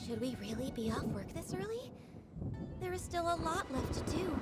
Should we really be off work this early? There is still a lot left to do.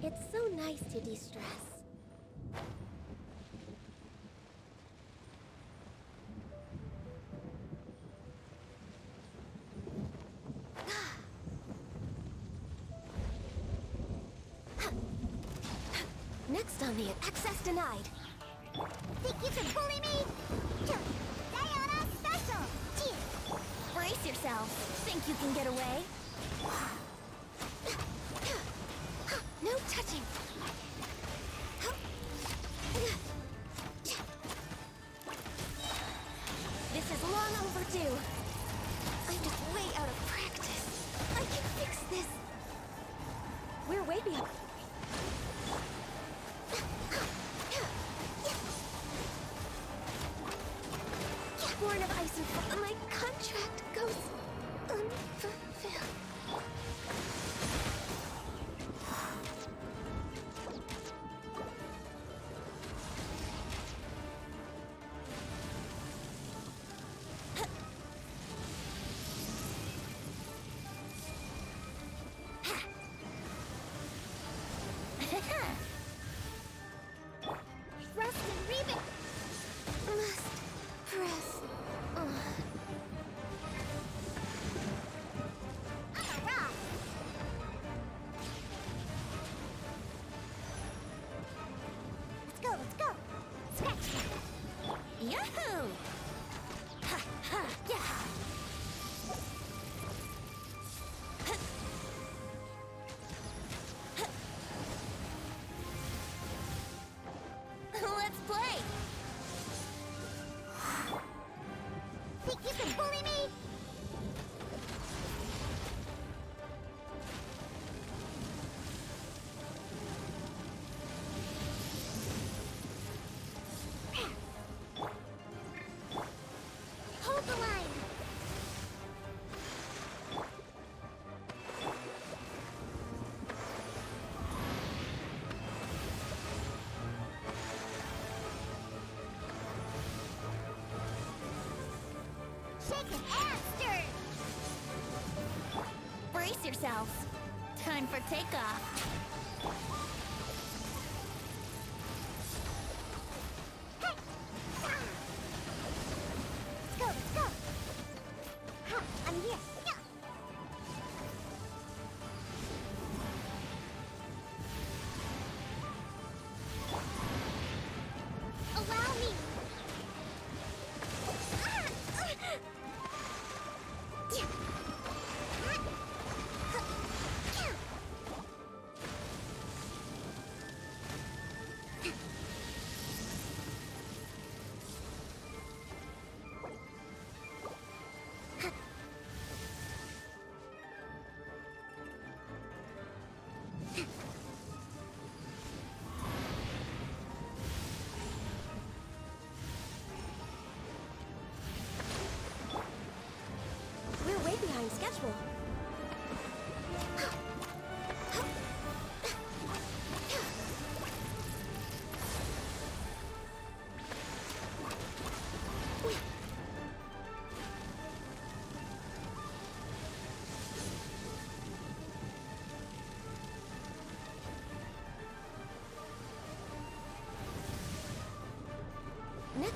It's so nice to de-stress. Next on the access denied. Think you can bully me? Sayonara special! Brace yourself. Think you can get away? No touching. This is long overdue. I'm just way out of practice. I can fix this. We're way behind. Born of ice and fire, my contract goes unfulfilled. Rest and rebuild! Must press on. I'm a rock! Let's go, let's go! Scratch that! Yahoo! Ha ha yeah! Let's play! Think you can bully me? Hold the line! Shaken and stirred! Brace yourselves. Time for takeoff. Hey! Ah! Let's go, let's go! Ha! I'm here! Yeah. Allow me!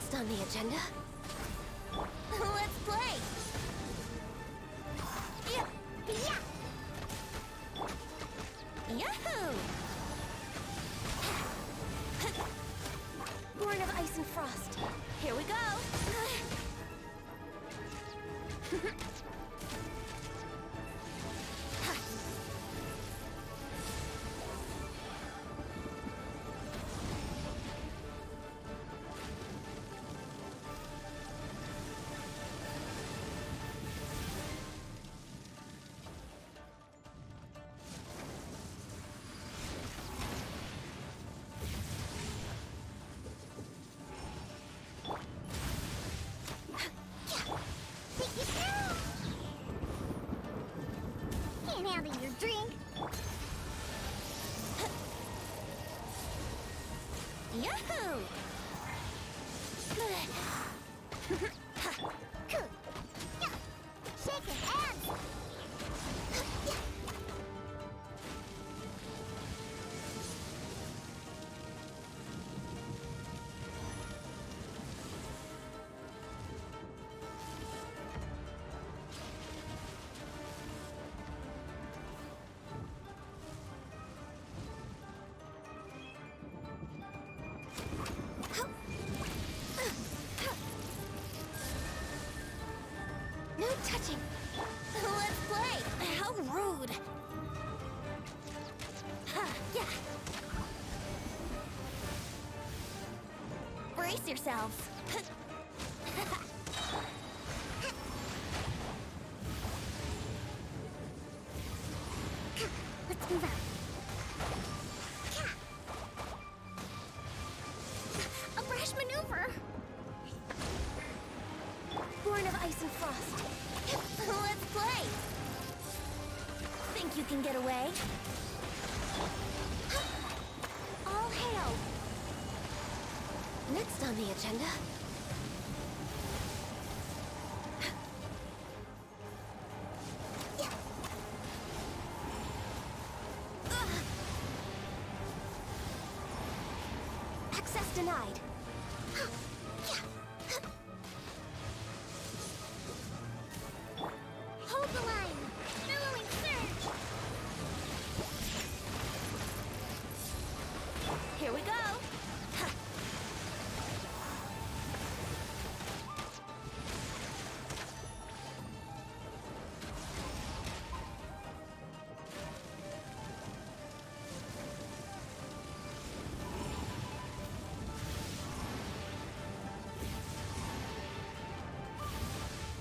Next on the agenda... Let's play! Yeah. Yahoo! Born of ice and frost. Here we go! Can't handle your drink. Yahoo! Cool. Yeah. Shaking hands. No touching! Let's play! How rude! Ha! Yeah! Brace yourselves! Let's move out. A brash maneuver. Born of ice and frost. Let's play! Think you can get away? All hail! Next on the agenda... Access denied. Hold the line. Billowing surge. Here we go!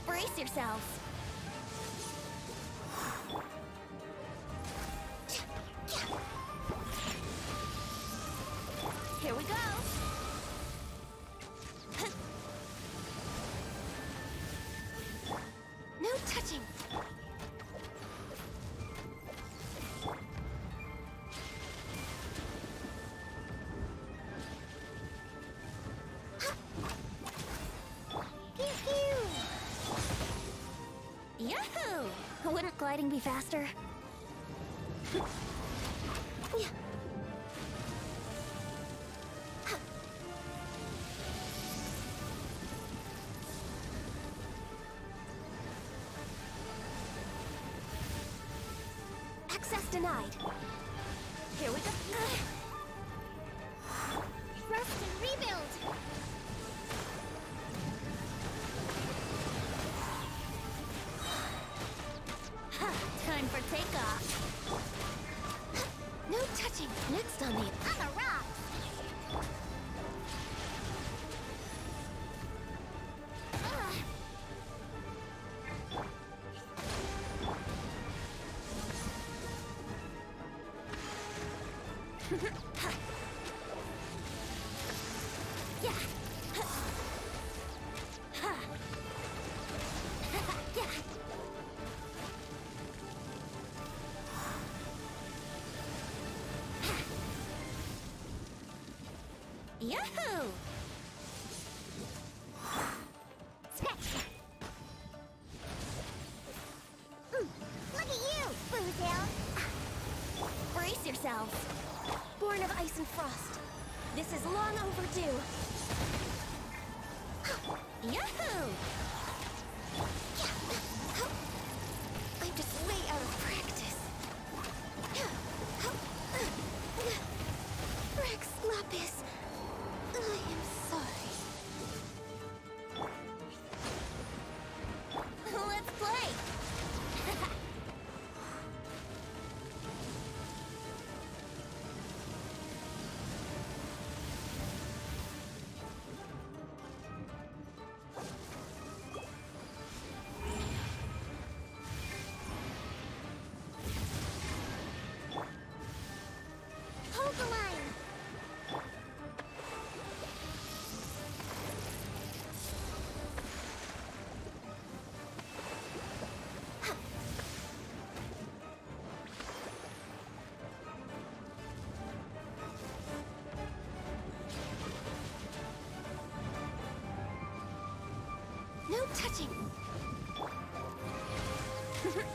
Brace yourselves! Here we go! No touching! Pew pew. Yahoo! Wouldn't gliding be faster? Yeah. Access denied. Here we go. Rest and rebuild. Ha! Time for takeoff. No touching. Next on the... On the rocks. Ugh. Yeah. Ha. Yeah. Yahoo! Spectre. Look at you, Boozle. Brace yourselves. Born of ice and frost. This is long overdue. Yahoo! I'm just way out of practice. Rex Lapis, I am sorry. Let's play! Hold the line. No touching!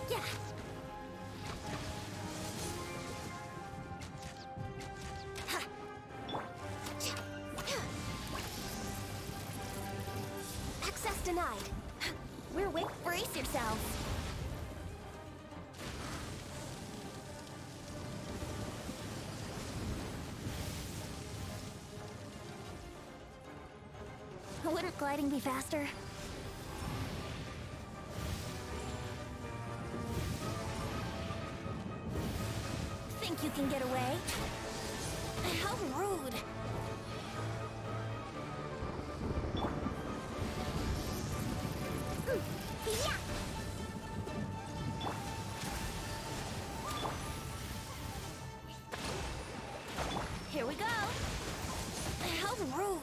Yeah! Access denied. We're wait. Brace yourselves. Wouldn't gliding be faster? Think you can get away? How rude! Yeah. Here we go! How rude!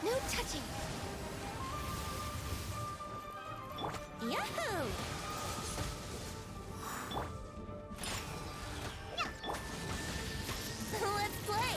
No touching! Yahoo! Let's play!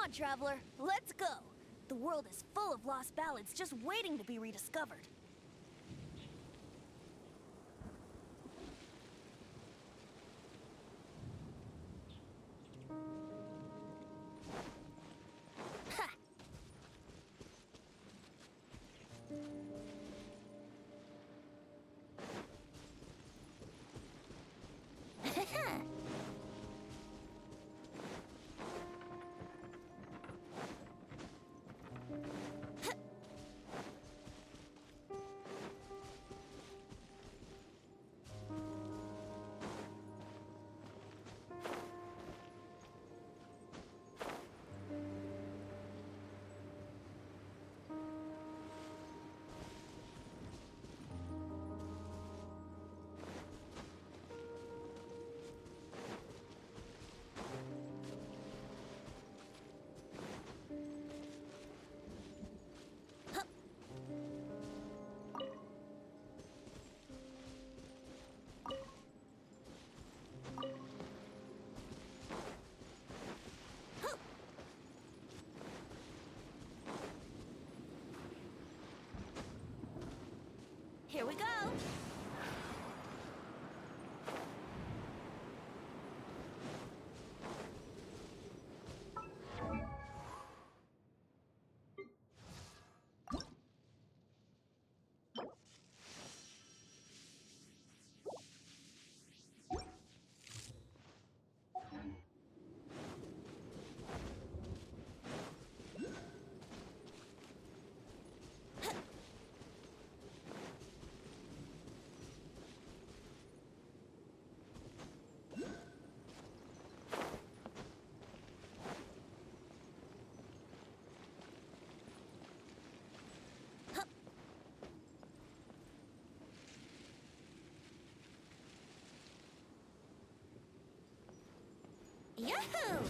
on, traveler. Let's go. The world is full of lost ballads just waiting to be rediscovered. Here we go. Yahoo!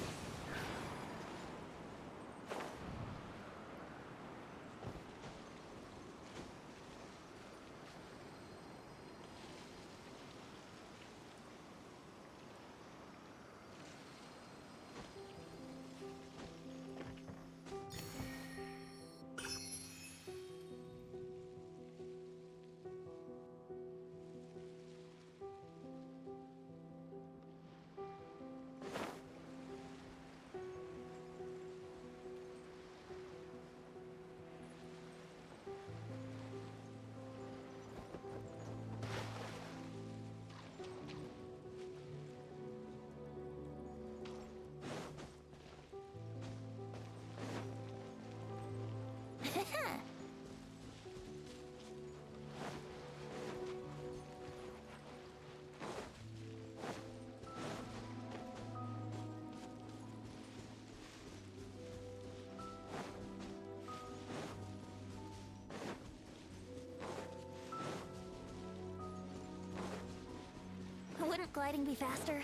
Wouldn't gliding be faster?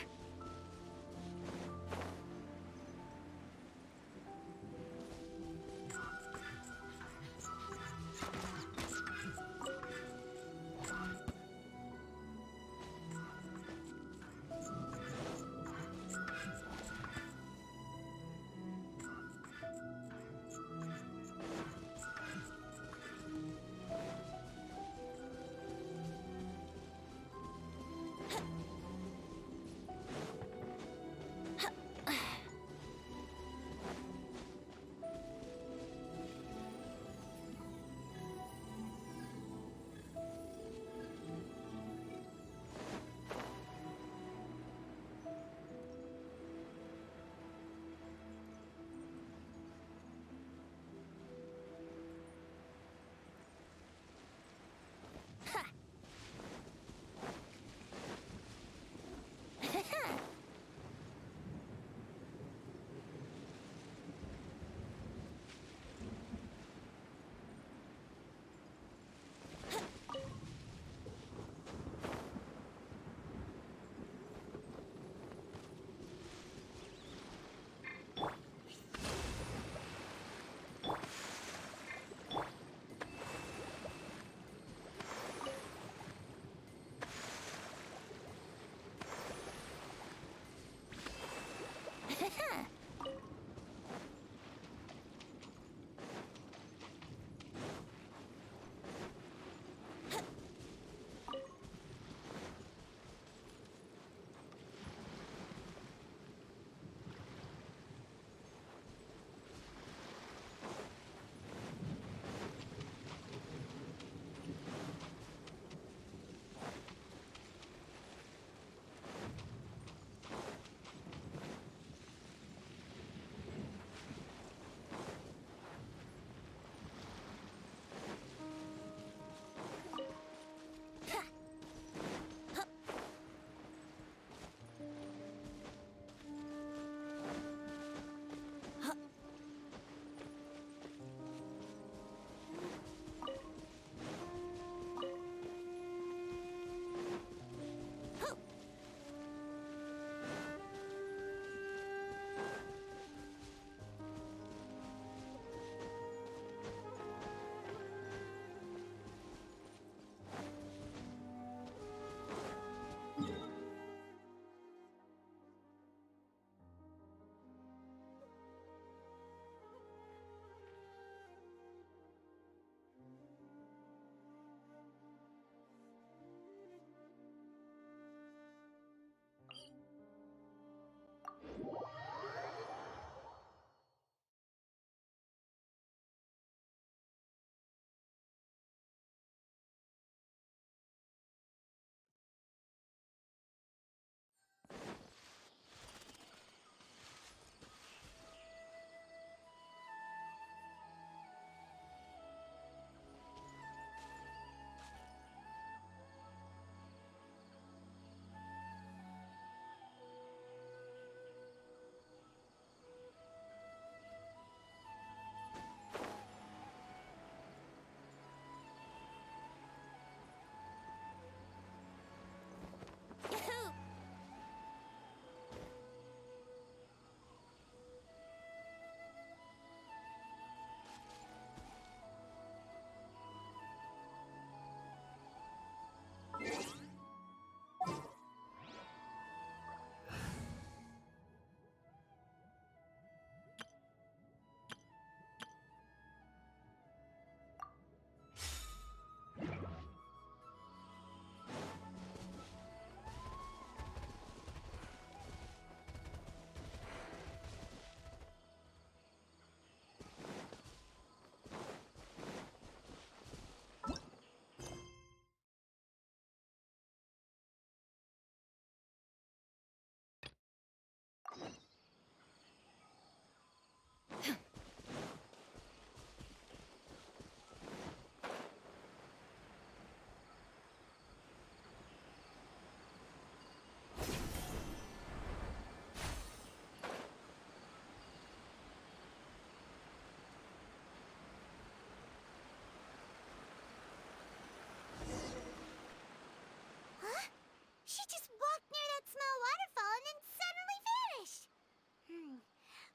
walked near that small waterfall and then suddenly vanished.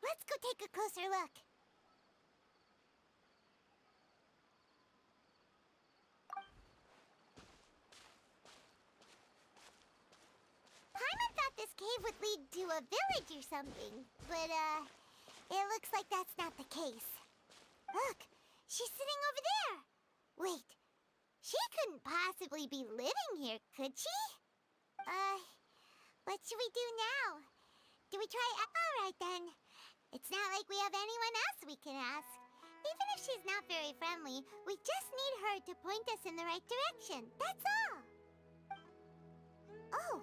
Let's go take a closer look. Paimon thought this cave would lead to a village or something, but, it looks like that's not the case. Look, she's sitting over there. Wait, she couldn't possibly be living here, could she? What should we do now? Do we try? Alright then. It's not like we have anyone else we can ask. Even if she's not very friendly, we just need her to point us in the right direction. That's all. Oh.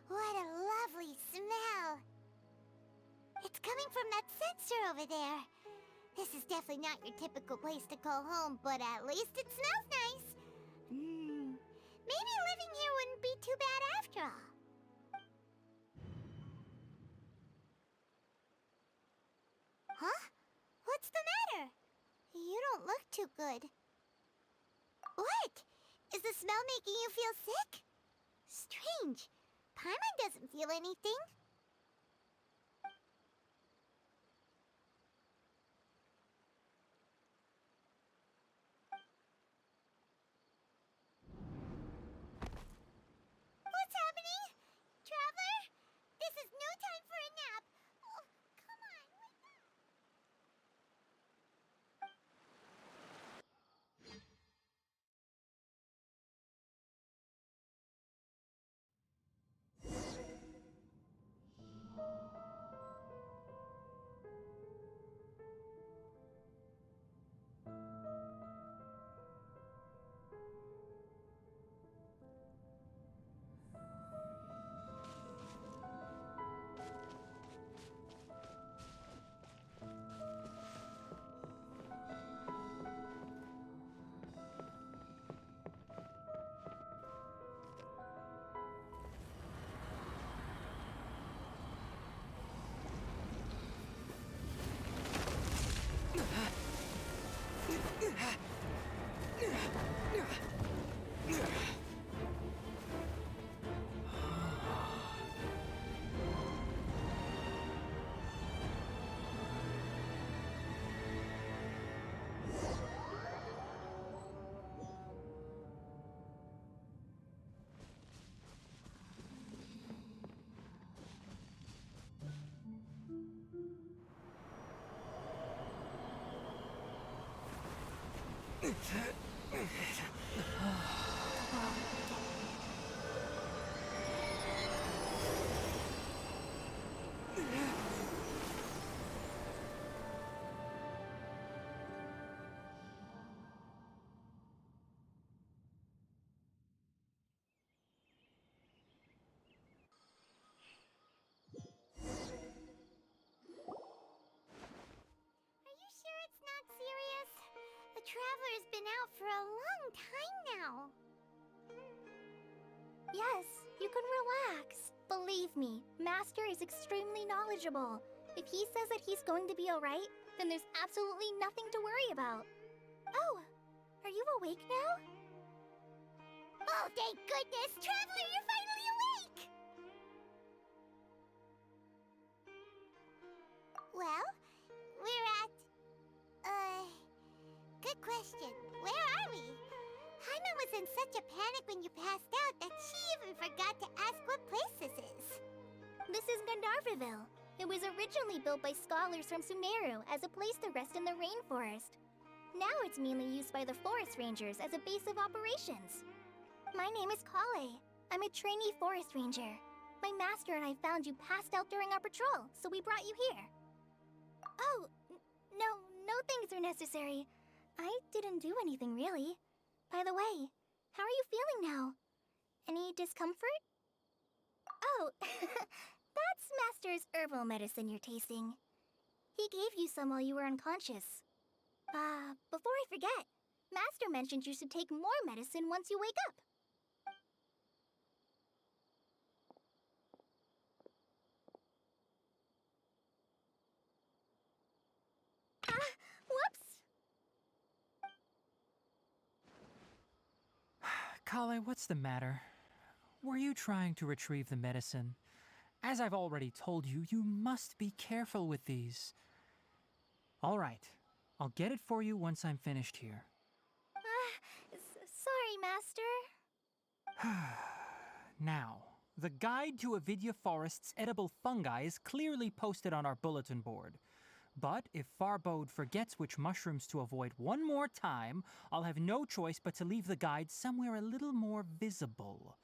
What a lovely smell. It's coming from that sensor over there. This is definitely not your typical place to call home, but at least it smells nice. Maybe living here wouldn't be too bad after all. Huh? What's the matter? You don't look too good. What? Is the smell making you feel sick? Strange. Paimon doesn't feel anything. What's happening? Traveler? This is no time for a nap. Oh, come on, wake up. Are you sure it's not serious? The Traveler's been out for a long time now. Yes, you can relax. Believe me, Master is extremely knowledgeable. If he says that he's going to be alright, then there's absolutely nothing to worry about. Oh, are you awake now? Oh, thank goodness! Traveler, you're finally awake! Well, we're at... Good question. Where are we? Paimon was in such a panic when you passed out that she even forgot to ask what place this is. This is Gandharvaville. It was originally built by scholars from Sumeru as a place to rest in the rainforest. Now it's mainly used by the forest rangers as a base of operations. My name is Kale. I'm a trainee forest ranger. My master and I found you passed out during our patrol, so we brought you here. Oh, no things are necessary. I didn't do anything really. By the way, how are you feeling now? Any discomfort? Oh, that's Master's herbal medicine you're tasting. He gave you some while you were unconscious. Before I forget, Master mentioned you should take more medicine once you wake up. Whoops! Kale, what's the matter? were you trying to retrieve the medicine? As I've already told you, you must be careful with these. All right, I'll get it for you once I'm finished here. Sorry, Master. Now, the guide to Avidya Forest's edible fungi is clearly posted on our bulletin board. But if Farbode forgets which mushrooms to avoid one more time, I'll have no choice but to leave the guide somewhere a little more visible.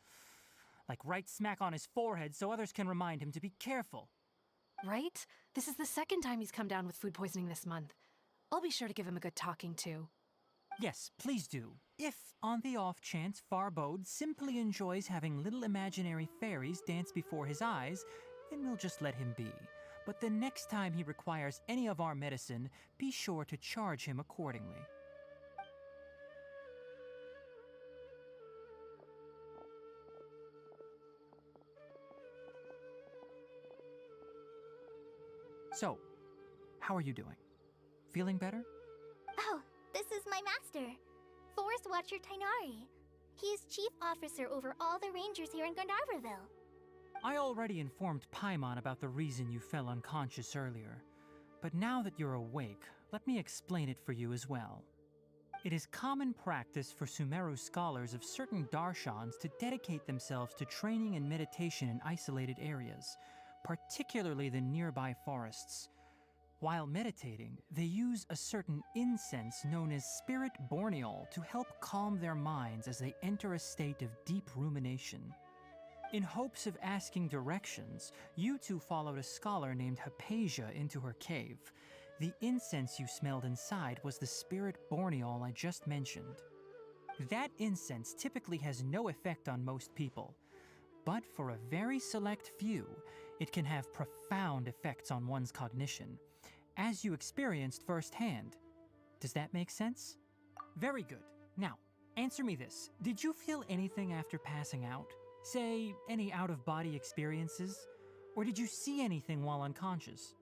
Like right smack on his forehead so others can remind him to be careful. Right? This is the second time he's come down with food poisoning this month. I'll be sure to give him a good talking to. Yes, please do. If, on the off chance, Farbode simply enjoys having little imaginary fairies dance before his eyes, then we'll just let him be. But the next time he requires any of our medicine, be sure to charge him accordingly. So, how are you doing? Feeling better? Oh, this is my master, Forest Watcher Tainari. He's chief officer over all the rangers here in Gandharvaville. I already informed Paimon about the reason you fell unconscious earlier. But now that you're awake, let me explain it for you as well. It is common practice for Sumeru scholars of certain darshans to dedicate themselves to training and meditation in isolated areas, particularly the nearby forests. While meditating, they use a certain incense known as Spirit Borneol to help calm their minds as they enter a state of deep rumination. In hopes of asking directions, you two followed a scholar named Hypatia into her cave. The incense you smelled inside was the Spirit Borneol I just mentioned. That incense typically has no effect on most people, but for a very select few, it can have profound effects on one's cognition, as you experienced firsthand. Does that make sense? Very good. Now, answer me this. Did you feel anything after passing out? Say, any out-of-body experiences? Or did you see anything while unconscious?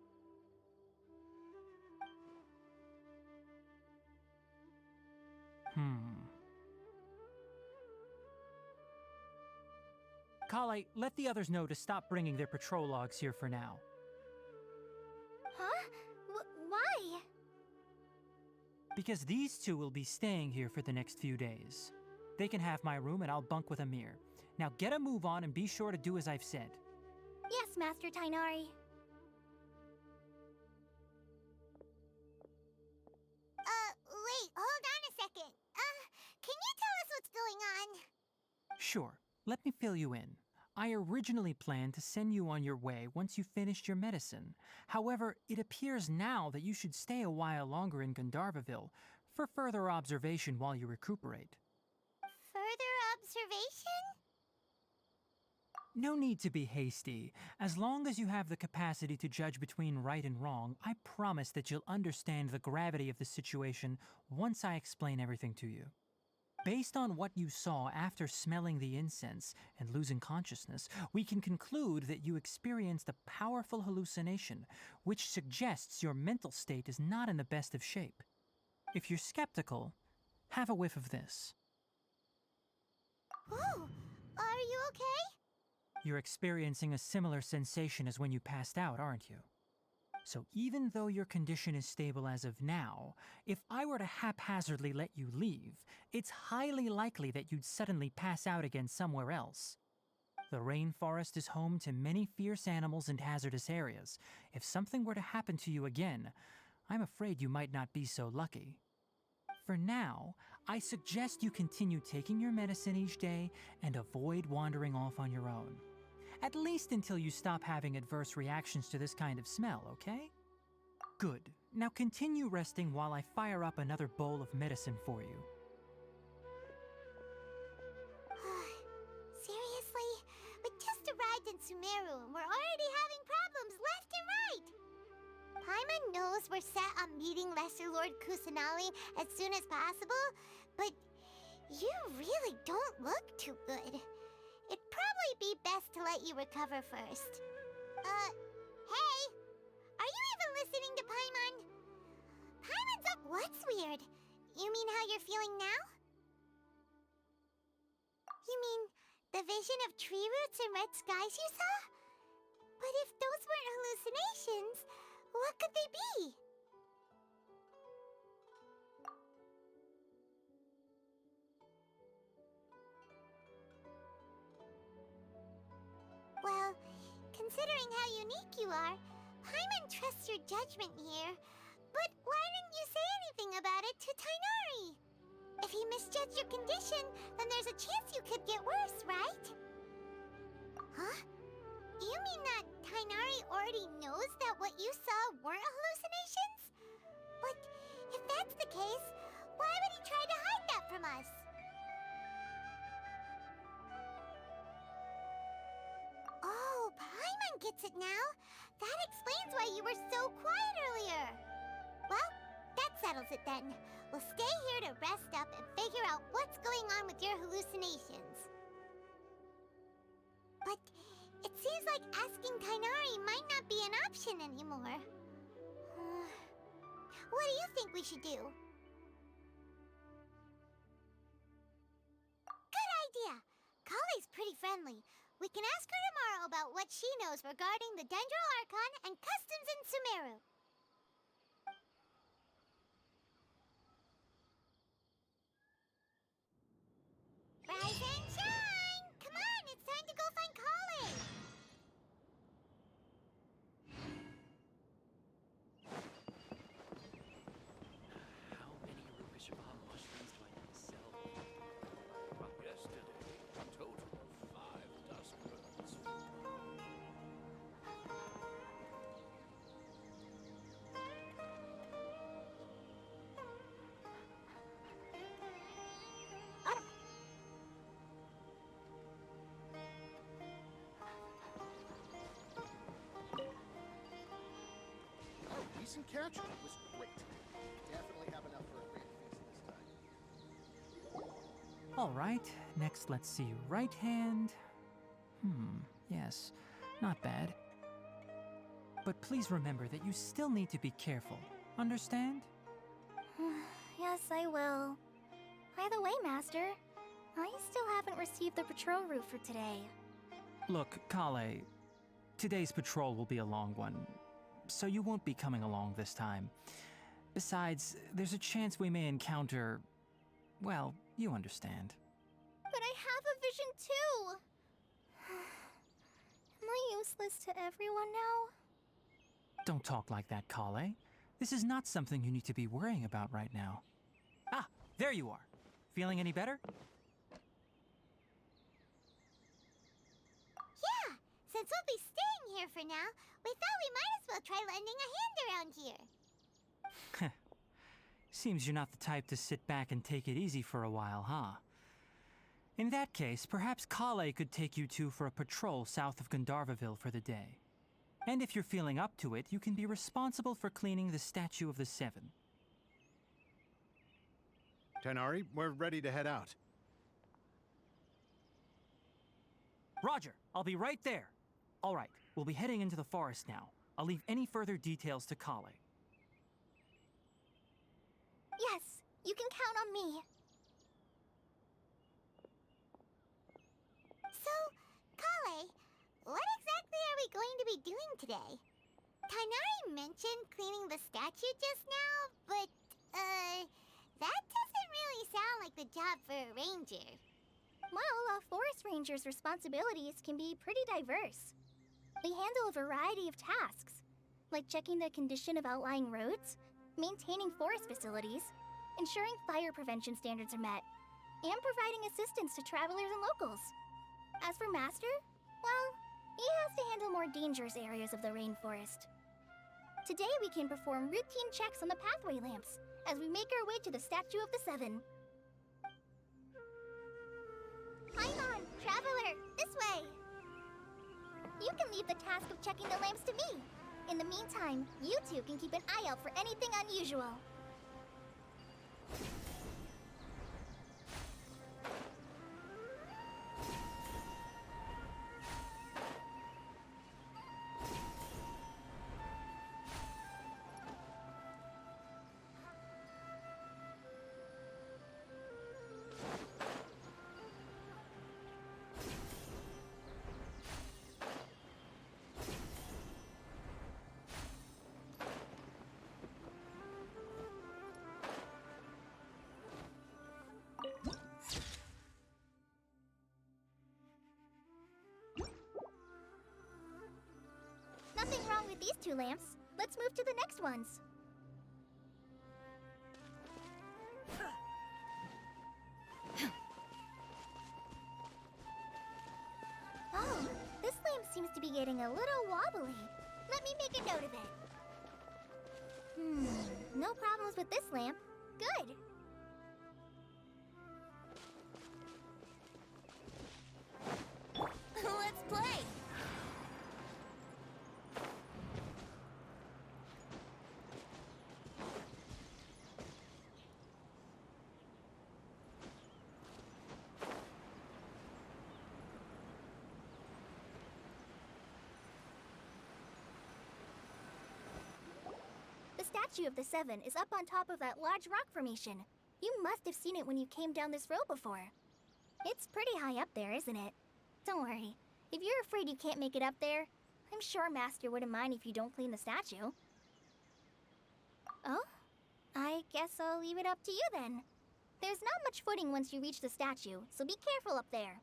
Kale, let the others know to stop bringing their patrol logs here for now. Huh? Why? Because these two will be staying here for the next few days. They can have my room and I'll bunk with Amir. Now get a move on and be sure to do as I've said. Yes, Master Tainari. Wait, hold on a second. Can you tell us what's going on? Sure, let me fill you in. I originally planned to send you on your way once you finished your medicine. However, it appears now that you should stay a while longer in Gandharvaville for further observation while you recuperate. Further observation? No need to be hasty. As long as you have the capacity to judge between right and wrong, I promise that you'll understand the gravity of the situation once I explain everything to you. Based on what you saw after smelling the incense and losing consciousness, we can conclude that you experienced a powerful hallucination, which suggests your mental state is not in the best of shape. If you're skeptical, have a whiff of this. Oh, are you okay? You're experiencing a similar sensation as when you passed out, aren't you? So even though your condition is stable as of now, if I were to haphazardly let you leave, it's highly likely that you'd suddenly pass out again somewhere else. The rainforest is home to many fierce animals and hazardous areas. If something were to happen to you again, I'm afraid you might not be so lucky. For now, I suggest you continue taking your medicine each day and avoid wandering off on your own. At least until you stop having adverse reactions to this kind of smell, okay? Good. Now continue resting while I fire up another bowl of medicine for you. Seriously? We just arrived in Sumeru and we're already having problems left and right! Paimon knows we're set on meeting Lesser Lord Kusanali as soon as possible, but you really don't look too good. It'd probably be best to let you recover first. Hey! Are you even listening to Paimon? Paimon's up what's weird? You mean how you're feeling now? You mean The vision of tree roots and red skies you saw? But if those weren't hallucinations, what could they be? Well, considering how unique you are, Paimon trusts your judgment here. But why didn't you say anything about it to Tighnari? If he misjudged your condition, then there's a chance you could get worse, right? Huh? You mean that Tighnari already knows that what you saw weren't hallucinations? But if that's the case, why would he try to hide that from us? Oh, Paimon gets it now. That explains why you were so quiet earlier. Well, that settles it then. We'll stay here to rest up and figure out what's going on with your hallucinations. But it seems like asking Tighnari might not be an option anymore. What do you think we should do? Good idea! Kale's pretty friendly. We can ask her tomorrow about what she knows regarding the Dendro Archon and customs in Sumeru. Rise and shine! Come on, it's time to go find Kale! How many Rupishaba mushrooms do I need to sell? From yesterday, a total of 5 dust birds. Oh, decent catch. It was great. Definitely have enough for a grand feast this time. All right, next let's see. Right hand. Yes, not bad. But please remember that you still need to be careful. Understand? Yes, I will. By the way, Master, I still haven't received the patrol route for today. Look, Kale, today's patrol will be a long one, so you won't be coming along this time. Besides, there's a chance we may encounter... well, you understand. But I have a vision too! Am I useless to everyone now? Don't talk like that, Kale. This is not something you need to be worrying about right now. Ah, there you are. Feeling any better? Yeah, since we'll be staying here for now, we thought we might as well try lending a hand around here. Seems you're not the type to sit back and take it easy for a while, huh? In that case, perhaps Kale could take you two for a patrol south of Gandharvaville for the day. And if you're feeling up to it, you can be responsible for cleaning the Statue of the Seven. Tighnari, we're ready to head out. Roger, I'll be right there. All right, we'll be heading into the forest now. I'll leave any further details to Kale. Yes, you can count on me. So, Kale, what exactly are we going to be doing today? Tighnari mentioned cleaning the statue just now, but, that doesn't really sound like the job for a ranger. Well, a forest ranger's responsibilities can be pretty diverse. They handle a variety of tasks, like checking the condition of outlying roads, maintaining forest facilities, ensuring fire prevention standards are met, and providing assistance to travelers and locals. As for Master, well, he has to handle more dangerous areas of the rainforest. Today we can perform routine checks on the pathway lamps as we make our way to the Statue of the Seven. Paimon, traveler, this way! You can leave the task of checking the lamps to me. In the meantime, you two can keep an eye out for anything unusual. these 2 lamps. Let's move to the next ones. Oh, this lamp seems to be getting a little wobbly. Let me make a note of it. No problems with this lamp. Good. Let's play! The statue of the 7 is up on top of that large rock formation. You must have seen it when you came down this road before. It's pretty high up there, isn't it? Don't worry. If you're afraid you can't make it up there, I'm sure Master wouldn't mind if you don't clean the statue. Oh? I guess I'll leave it up to you then. There's not much footing once you reach the statue, so be careful up there.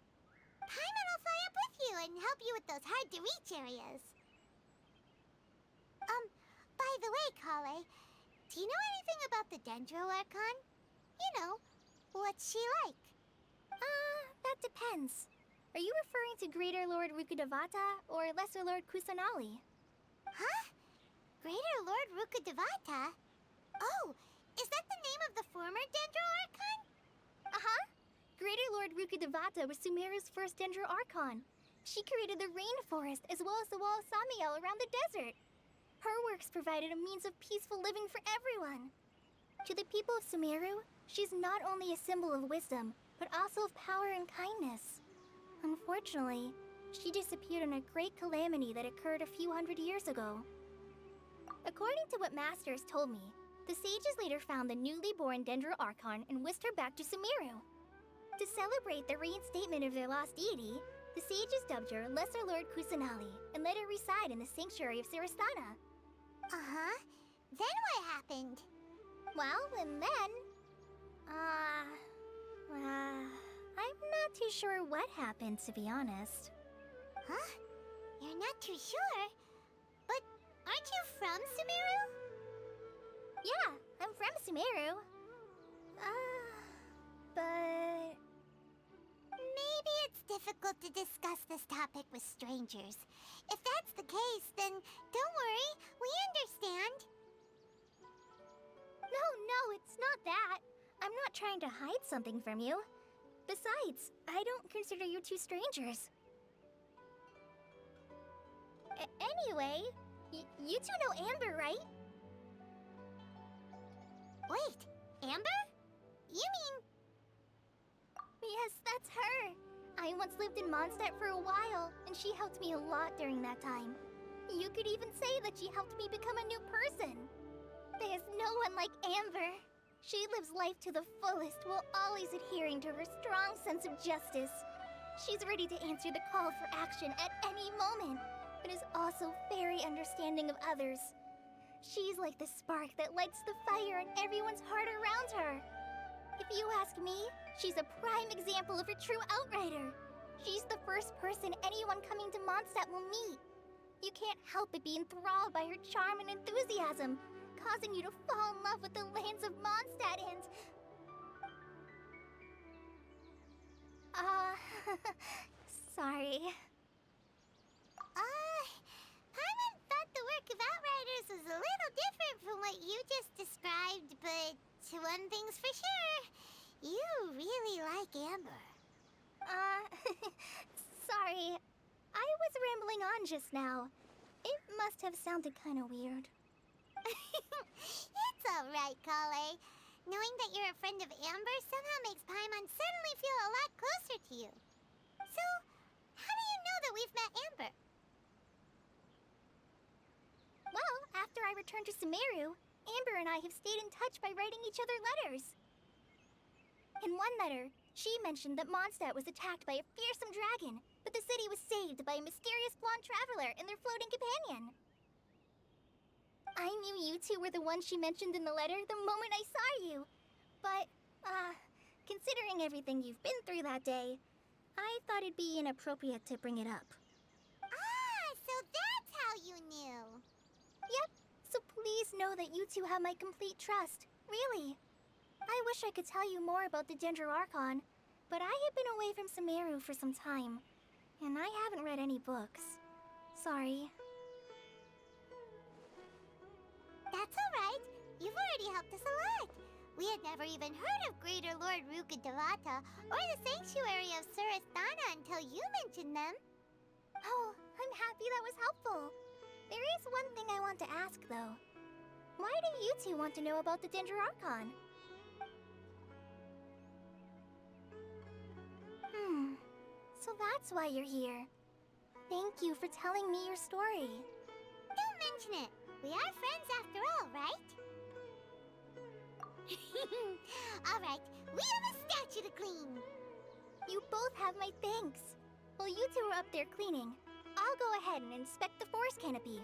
Paimon will fly up with you and help you with those hard-to-reach areas. By the way, Kale, do you know anything about the Dendro Archon? You know, what's she like? That depends. Are you referring to Greater Lord Rukkhadevata or Lesser Lord Kusanali? Huh? Greater Lord Rukkhadevata? Oh, is that the name of the former Dendro Archon? Uh-huh. Greater Lord Rukkhadevata was Sumeru's first Dendro Archon. She created the rainforest as well as the wall of Samiel around the desert. Her works provided a means of peaceful living for everyone. To the people of Sumeru, she's not only a symbol of wisdom, but also of power and kindness. Unfortunately, she disappeared in a great calamity that occurred a few hundred years ago. According to what Masters told me, the sages later found the newly born Dendro Archon and whisked her back to Sumeru. To celebrate the reinstatement of their lost deity, the sages dubbed her Lesser Lord Kusanali and let her reside in the sanctuary of Siristana. Uh-huh. Then what happened? Well, and then... I'm not too sure what happened, to be honest. Huh? You're not too sure? But aren't you from Sumeru? Yeah, I'm from Sumeru. But... Maybe it's difficult to discuss this topic with strangers. If that's the case, then don't worry, we understand. No, it's not that. I'm not trying to hide something from you. Besides, I don't consider you two strangers. Anyway, you two know Amber, right? Wait, Amber? You mean... Yes, that's her. I once lived in Mondstadt for a while, and she helped me a lot during that time. You could even say that she helped me become a new person. There's no one like Amber. She lives life to the fullest while always adhering to her strong sense of justice. She's ready to answer the call for action at any moment, but is also very understanding of others. She's like the spark that lights the fire in everyone's heart around her. If you ask me, she's a prime example of a true outrider. She's the first person anyone coming to Mondstadt will meet. You can't help but be enthralled by her charm and enthusiasm, causing you to fall in love with the lands of Mondstadt and... sorry. Paimon thought the work of Outriders was a little different from what you just described, but one thing's for sure, you really like Amber. Sorry. I was rambling on just now. It must have sounded kind of weird. It's alright, Kale. Knowing that you're a friend of Amber somehow makes Paimon suddenly feel a lot closer to you. So, how do you know that we've met Amber? Well, after I returned to Sumeru, Amber and I have stayed in touch by writing each other letters. In one letter, she mentioned that Mondstadt was attacked by a fearsome dragon, but the city was saved by a mysterious blonde traveler and their floating companion. I knew you two were the ones she mentioned in the letter the moment I saw you. But, considering everything you've been through that day, I thought it'd be inappropriate to bring it up. Ah, so that's how you knew. So please know that you two have my complete trust. Really. I wish I could tell you more about the Ginger Archon, but I have been away from Sumeru for some time, and I haven't read any books. Sorry. That's alright. You've already helped us a lot. We had never even heard of Greater Lord Rukkhadevata or the Sanctuary of Surasthana until you mentioned them. Oh, I'm happy that was helpful. There is one thing I want to ask, though. Why do you two want to know about the Ginger Archon? So that's why you're here. Thank you for telling me your story. Don't mention it. We are friends after all, right? Alright, we have a statue to clean. You both have my thanks. While you two are up there cleaning, I'll go ahead and inspect the forest canopy.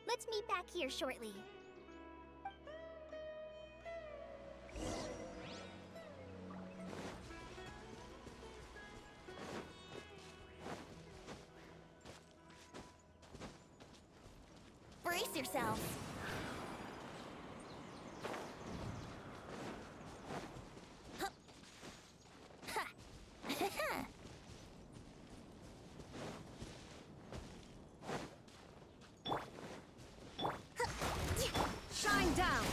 Let's meet back here shortly. Brace yourselves. Shine down!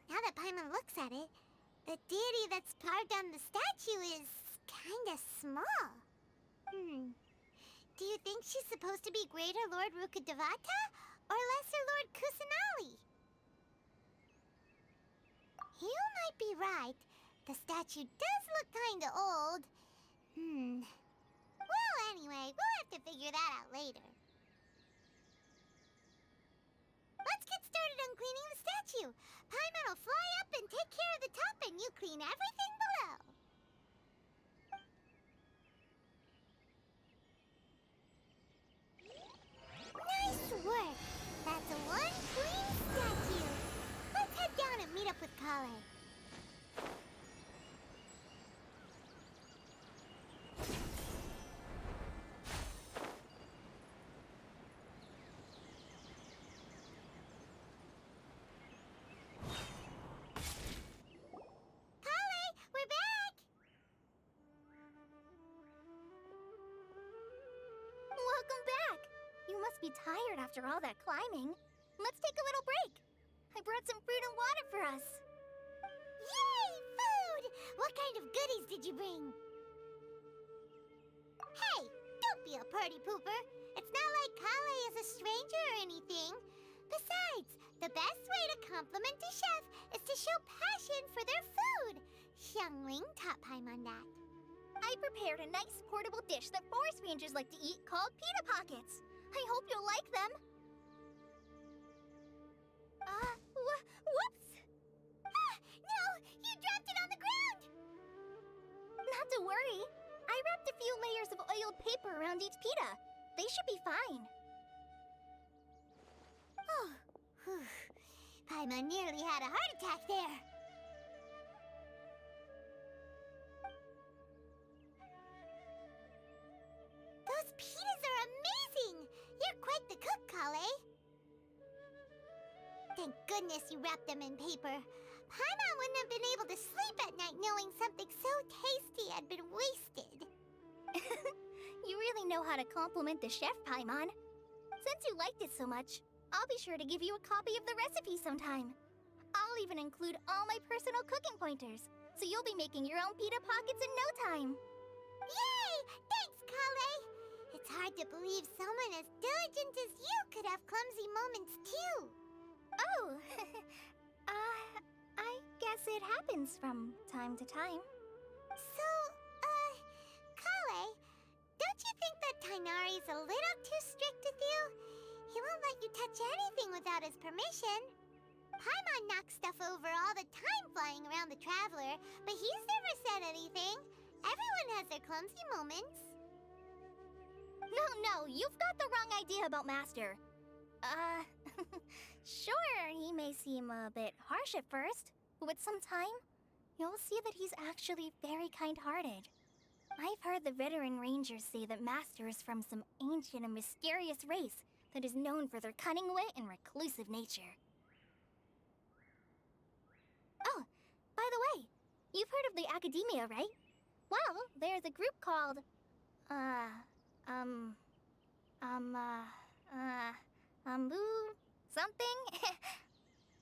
Now that Paimon looks at it, the deity that's carved on the statue is kinda small. Do you think she's supposed to be Greater Lord Rukkhadevata or Lesser Lord Kusanali? You might be right. The statue does look kinda old. Well, anyway, we'll have to figure that out later. Let's get started on cleaning the statue. Paimon will fly up and take care of the top, and you clean everything below. Nice work! That's one clean statue. Let's head down and meet up with Kale. Welcome back! You must be tired after all that climbing. Let's take a little break. I brought some fruit and water for us. Yay! Food! What kind of goodies did you bring? Hey! Don't be a party pooper! It's not like Kale is a stranger or anything. Besides, The best way to compliment a chef is to show passion for their food. Xiangling taught Paimon that. I prepared a nice portable dish that forest rangers like to eat called pita pockets. I hope you'll like them. Whoops! Ah, no! You dropped it on the ground! Not to worry. I wrapped a few layers of oiled paper around each pita. They should be fine. Oh, whew. Paimon nearly had a heart attack there. Those pitas are amazing! You're quite the cook, Kale. Thank goodness you wrapped them in paper. Paimon wouldn't have been able to sleep at night knowing something so tasty had been wasted. You really know how to compliment the chef, Paimon. Since you liked it so much, I'll be sure to give you a copy of the recipe sometime. I'll even include all my personal cooking pointers, so you'll be making your own pita pockets in no time. Yay! Thanks, Kale! It's hard to believe someone as diligent as you could have clumsy moments too. Oh, I guess it happens from time to time. So, Kale, don't you think that Tainari's a little too strict with you? He won't let you touch anything without his permission. Paimon knocks stuff over all the time flying around the Traveler, but he's never said anything. Everyone has their clumsy moments. No, you've got the wrong idea about Master. Sure, he may seem a bit harsh at first, but with some time, you'll see that he's actually very kind-hearted. I've heard the veteran rangers say that Master is from some ancient and mysterious race that is known for their cunning wit and reclusive nature. Oh, by the way, you've heard of the Academia, right? Well, there's a group called, something?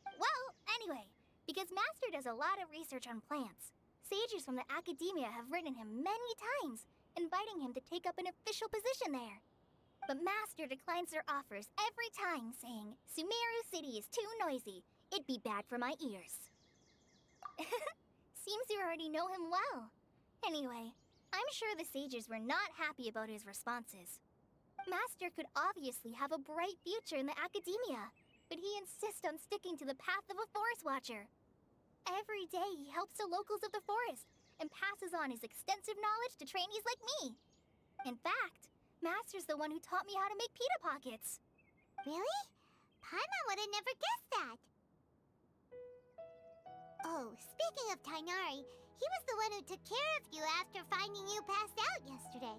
Well, anyway, because Master does a lot of research on plants, sages from the Academia have written him many times, inviting him to take up an official position there. But Master declines their offers every time, saying, Sumeru City is too noisy. It'd be bad for my ears. Seems you already know him well. Anyway, I'm sure the sages were not happy about his responses. Master could obviously have a bright future in the Academia, but he insists on sticking to the path of a forest watcher. Every day he helps the locals of the forest and passes on his extensive knowledge to trainees like me. In fact, Master's the one who taught me how to make pita pockets. Really? Paimon would have never guessed that. Oh, speaking of Tainari, he was the one who took care of you after finding you passed out yesterday.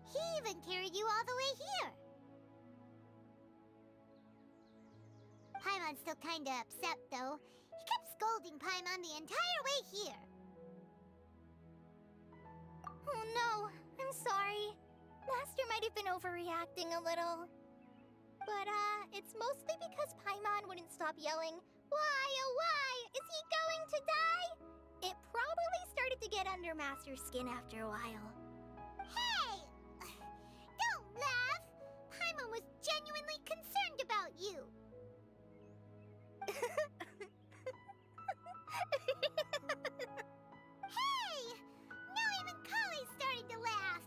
He even carried you all the way here. Paimon's still kinda upset, though. He kept scolding Paimon the entire way here. Oh no, I'm sorry. Master might have been overreacting a little. But, it's mostly because Paimon wouldn't stop yelling, "Why, oh why? Is he going to die?" It probably started to get under Master's skin after a while. Hey! Don't laugh! Paimon was genuinely concerned about you. Hey! Now even Kale's starting to laugh.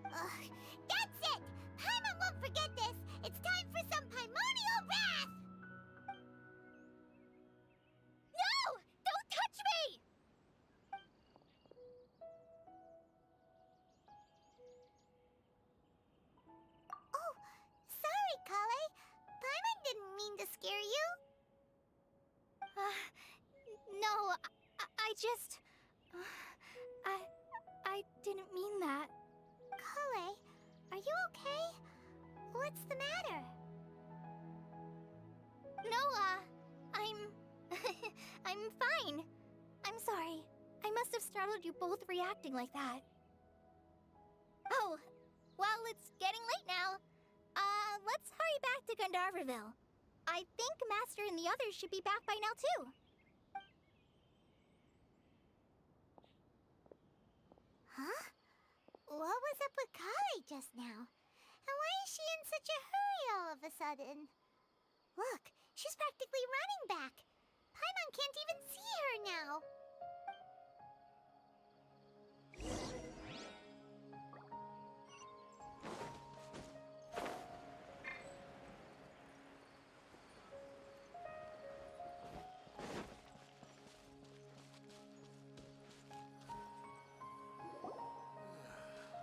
Ugh, that's it! Paimon won't forget this! It's time for some Paimonial wrath! No! Don't touch me! Oh, sorry, Kale. Paimon didn't mean to scare you. No, I just... I didn't mean that. Kale, are you okay? What's the matter? No, I'm... I'm fine. I'm sorry. I must have startled you both reacting like that. Oh, well, it's getting late now. Let's hurry back to Gandharville. I think Master and the others should be back by now, too. Huh? What was up with Kale just now? And why is she in such a hurry all of a sudden? Look, She's practically running back. Paimon can't even see her now.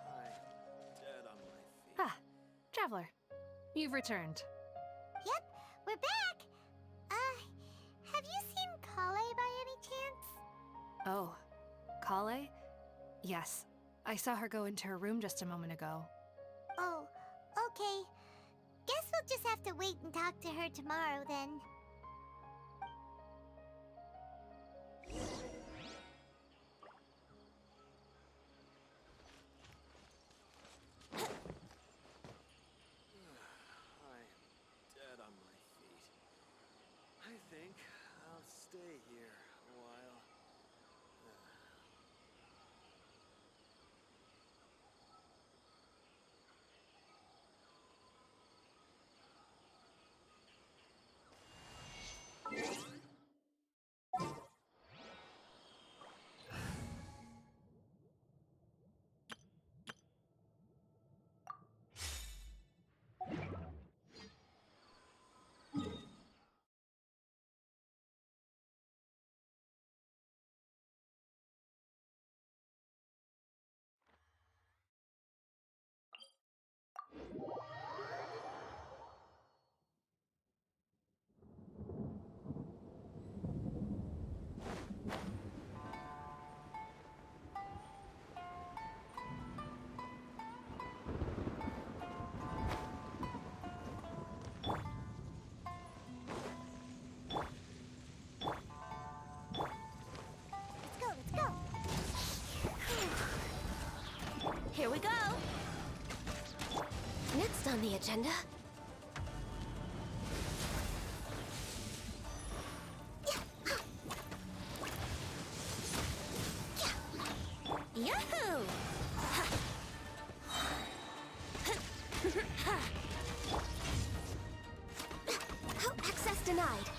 I'm dead on my feet. Ah, Traveler. You've returned. Yep, we're back. Have you seen Kale by any chance? Oh, Kale? Yes. I saw her go into her room just a moment ago. Oh, okay. Guess we'll just have to wait and talk to her tomorrow then. I am dead on my feet. I think I'll stay here a while. Let's go. Here we go! Next on the agenda... Yahoo! Access denied.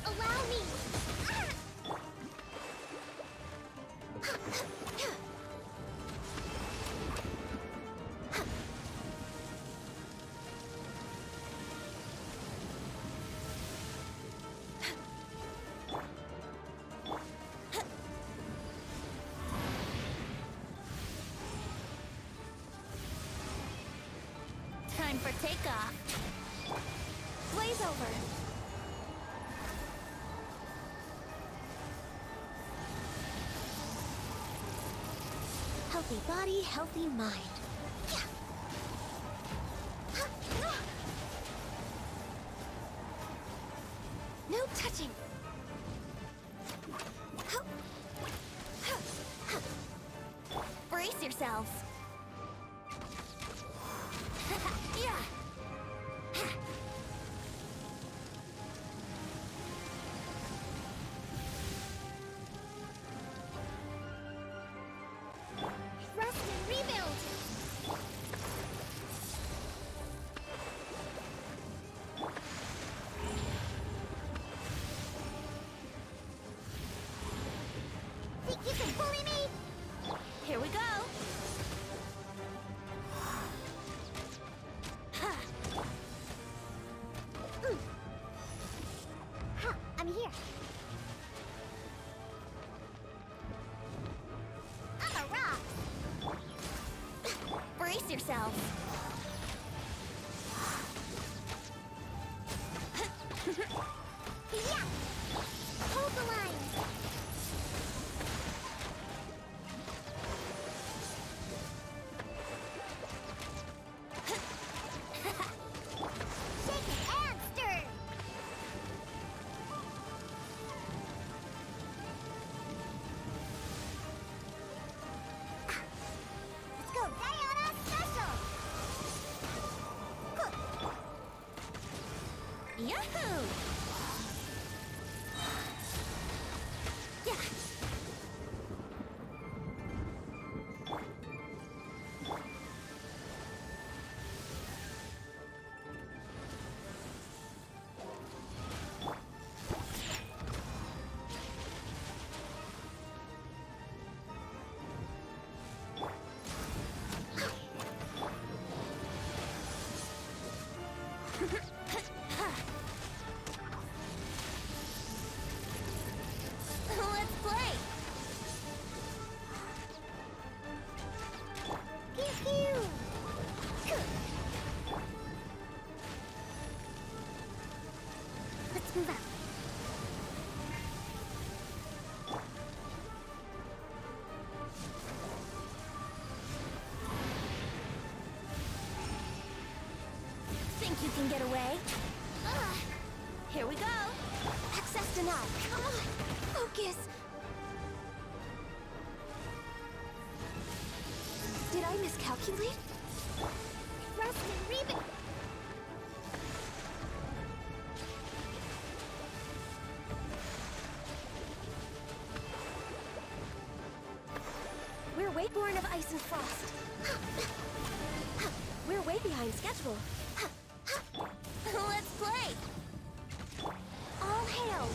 Allow me. Time for takeoff. Blaze over. Healthy body, healthy mind. No touching. Brace yourselves. Yeah. Rest and rebuild. Think you can bully me? Here we go. Ha, I'm here. I'm a rock. Brace yourselves. Yeah. Hold the line. Shake it and stir. Let's go, Diana Special. get away. Here we go. Access denied. Focus. Did I miscalculate? Rest and reboot. We're way born of ice and frost. We're way behind schedule. Let's play. All hail.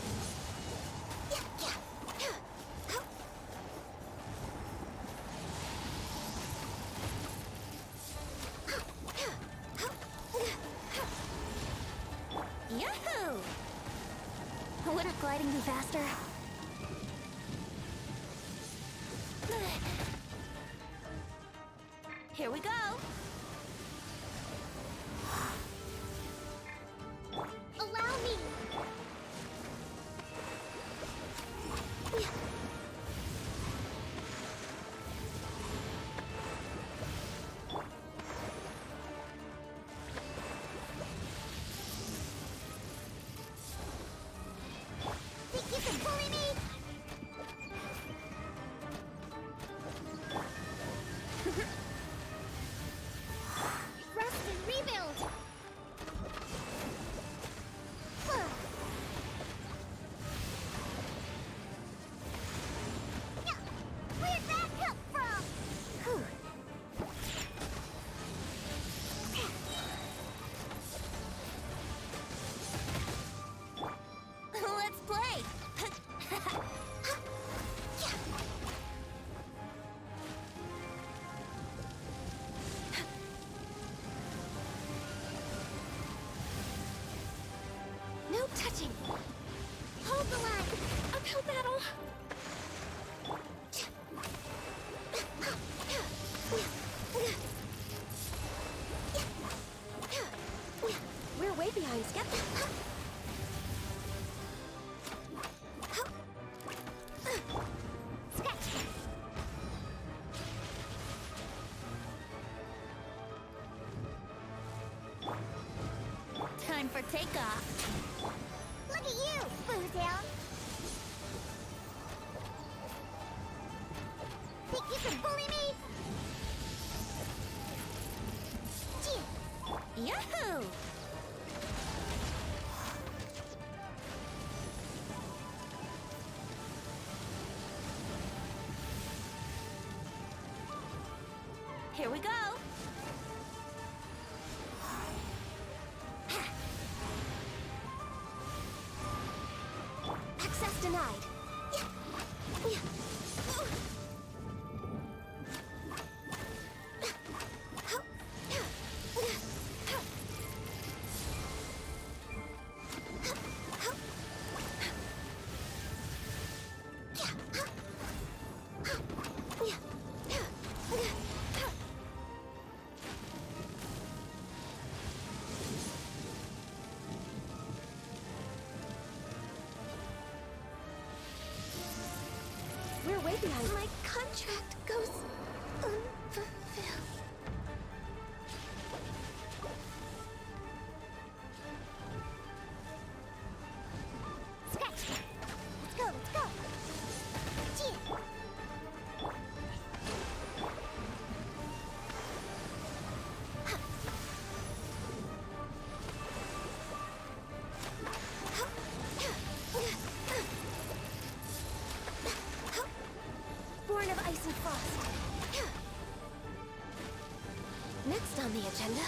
Yahoo! Wouldn't gliding be faster? Here we go. Allow me. Think you can bully me? Rest and rebuild. Where'd that come from? Let's play. No touching. Hold the line. Uphill battle. We're way behind schedule. Time for takeoff. Look at you, Boozound. Think you can bully me? Gee, Yahoo! Here we go. Access denied. We're way behind. My contract goes unfulfilled. scratch. Let's go, let's go. Gee. Born of ice and frost. Next on the agenda.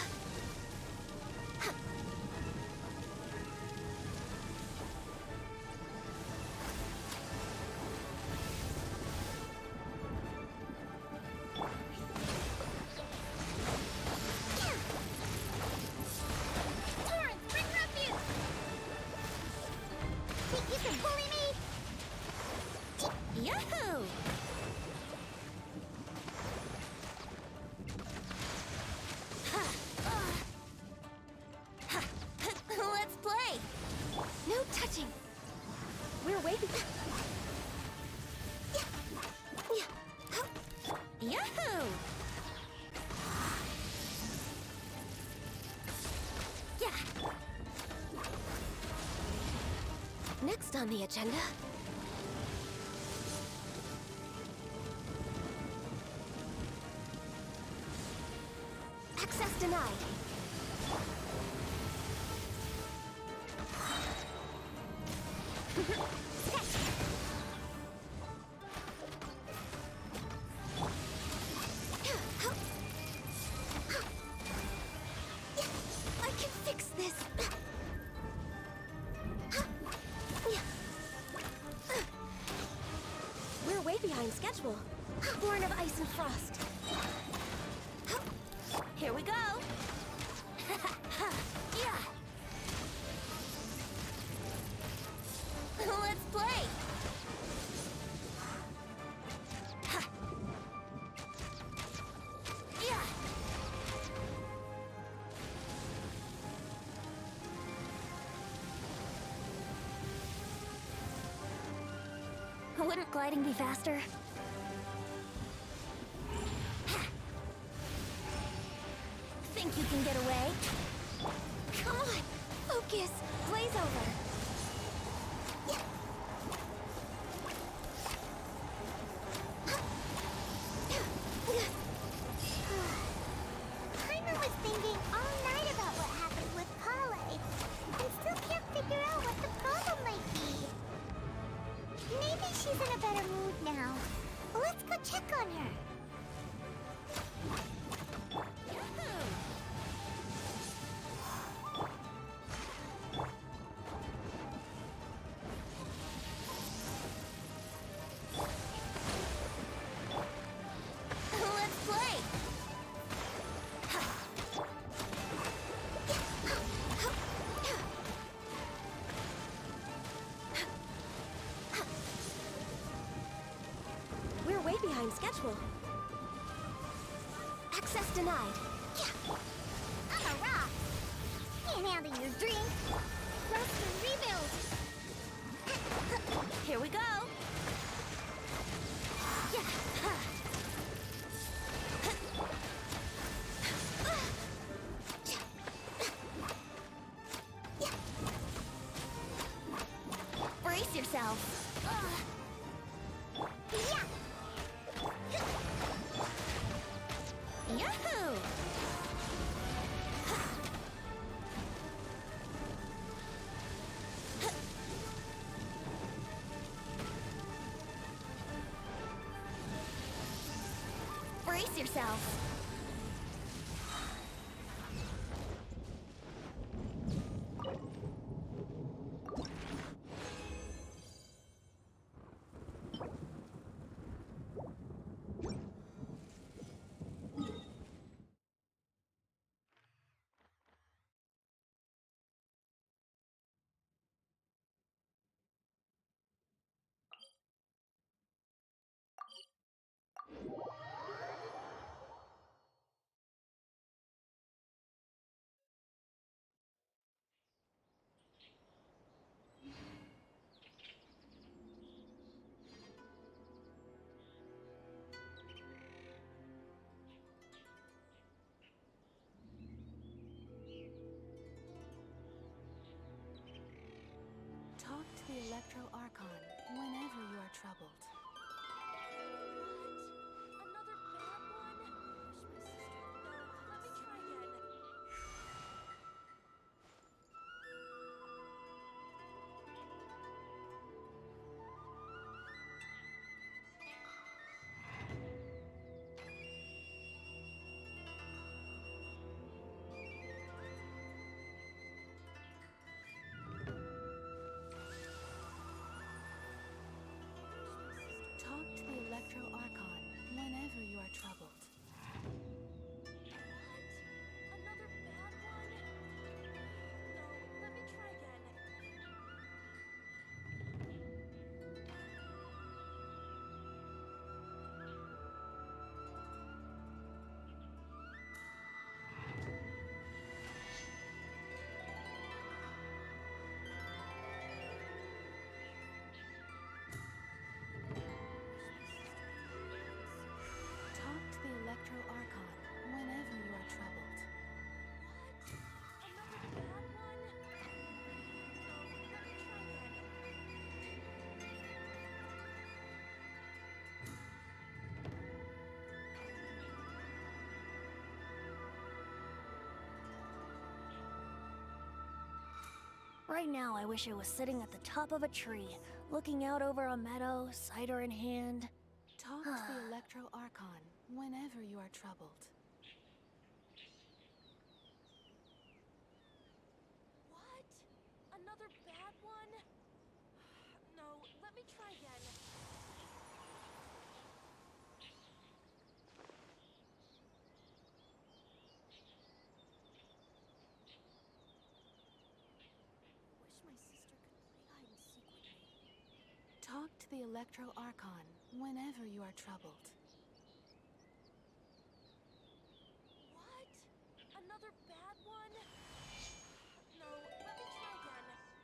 Torrance, bring refuge! Think you can bully me? Yahoo! Let's play! No touching! We're waiting. Yahoo! Yeah! on the agenda? Access denied. I can fix this. We're way behind schedule. Born of ice and frost. Here we go. Yeah. Let's play. Yeah. Wouldn't gliding be faster? Think you can get away? Come on! Focus! Blaze over! Paimon was thinking all night about what happened with Kale, and still can't figure out what the problem might be. Maybe she's in a better mood now. Let's go check on her. Let's play! We're way behind schedule. Access denied. I'm a rock. Can't handle your drink. Rest and rebuild. Here we go. Brace yourself. Yeah. Yahoo! Brace yourself. Talk to the Electro Archon whenever you are troubled. Another bad one? Let me try again. Talk to the Electro Archon whenever you are troubled. Another bad one? No, let me try again. Talk to the Right now, I wish I was sitting at the top of a tree, looking out over a meadow, cider in hand. Talk to the Electro Archon whenever you are troubled. What? Another bad one? No, let me try again. Wish my sister could play hide and seek with me. Talk to the Electro Archon whenever you are troubled. What? Another bad one? No, let me try again. Wish my sister could play hide and seek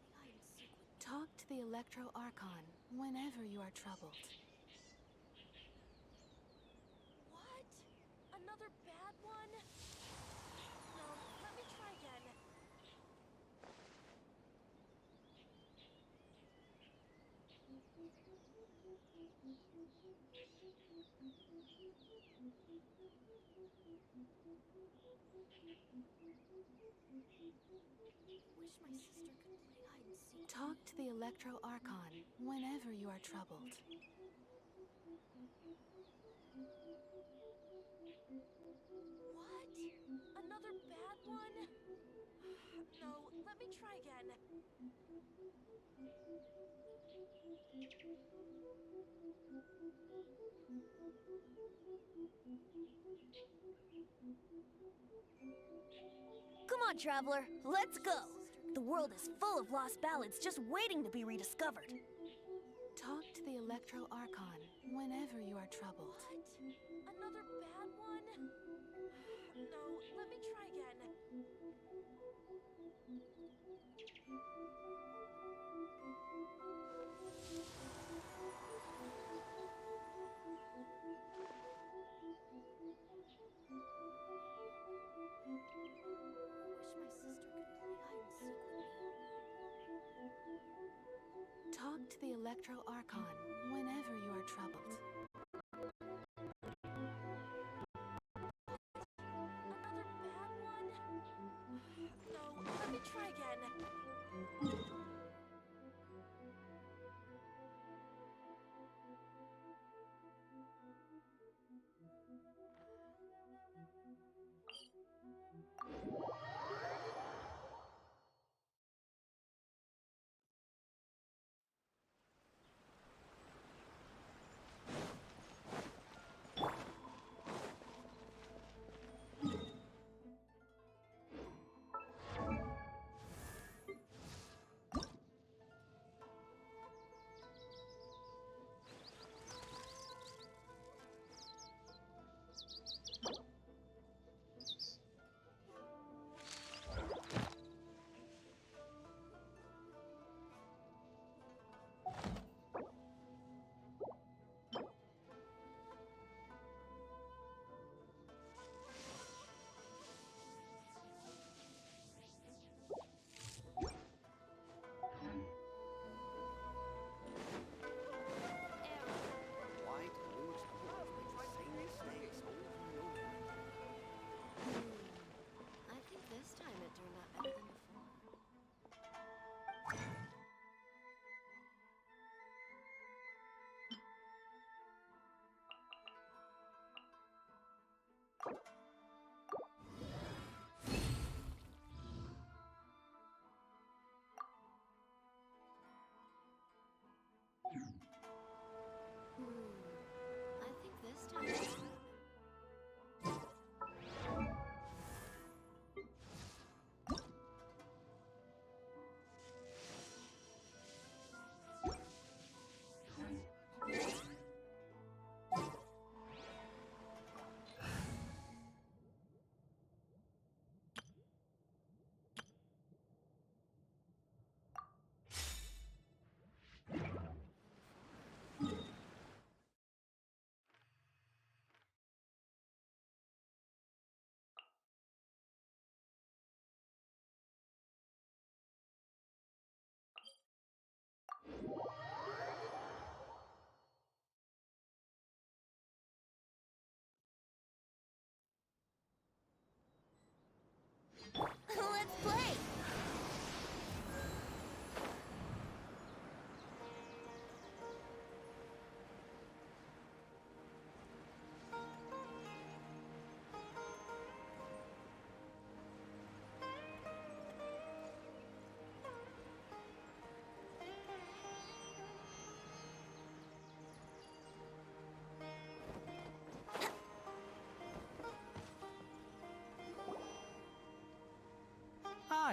with me. Talk to the Electro Archon whenever you are troubled. What? Another bad one? No, let me try again. Wish my sister could play hide and seek with Talk me. to the Electro Archon whenever you are troubled. What? Another bad one? No, let me try again. Come on, traveler, let's go! The world is full of lost ballads just waiting to be rediscovered. Talk to the Electro Archon whenever you are troubled. What? Another bad one? No, let me try again. Wish my sister could play hide and seek with me. Talk to the Electro Archon whenever you are troubled. Another bad one? No, let me try again.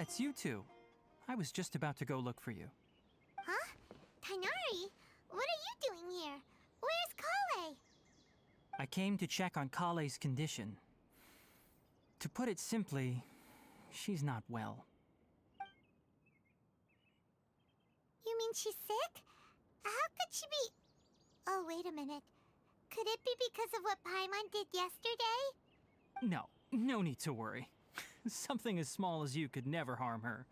it's you two. I was just about to go look for you. Huh? Tainari, what are you doing here? Where's Kale? I came to check on Kale's condition. To put it simply, she's not well. You mean she's sick? How could she be... Oh, wait a minute. Could it be because of what Paimon did yesterday? No need to worry. Something as small as you could never harm her.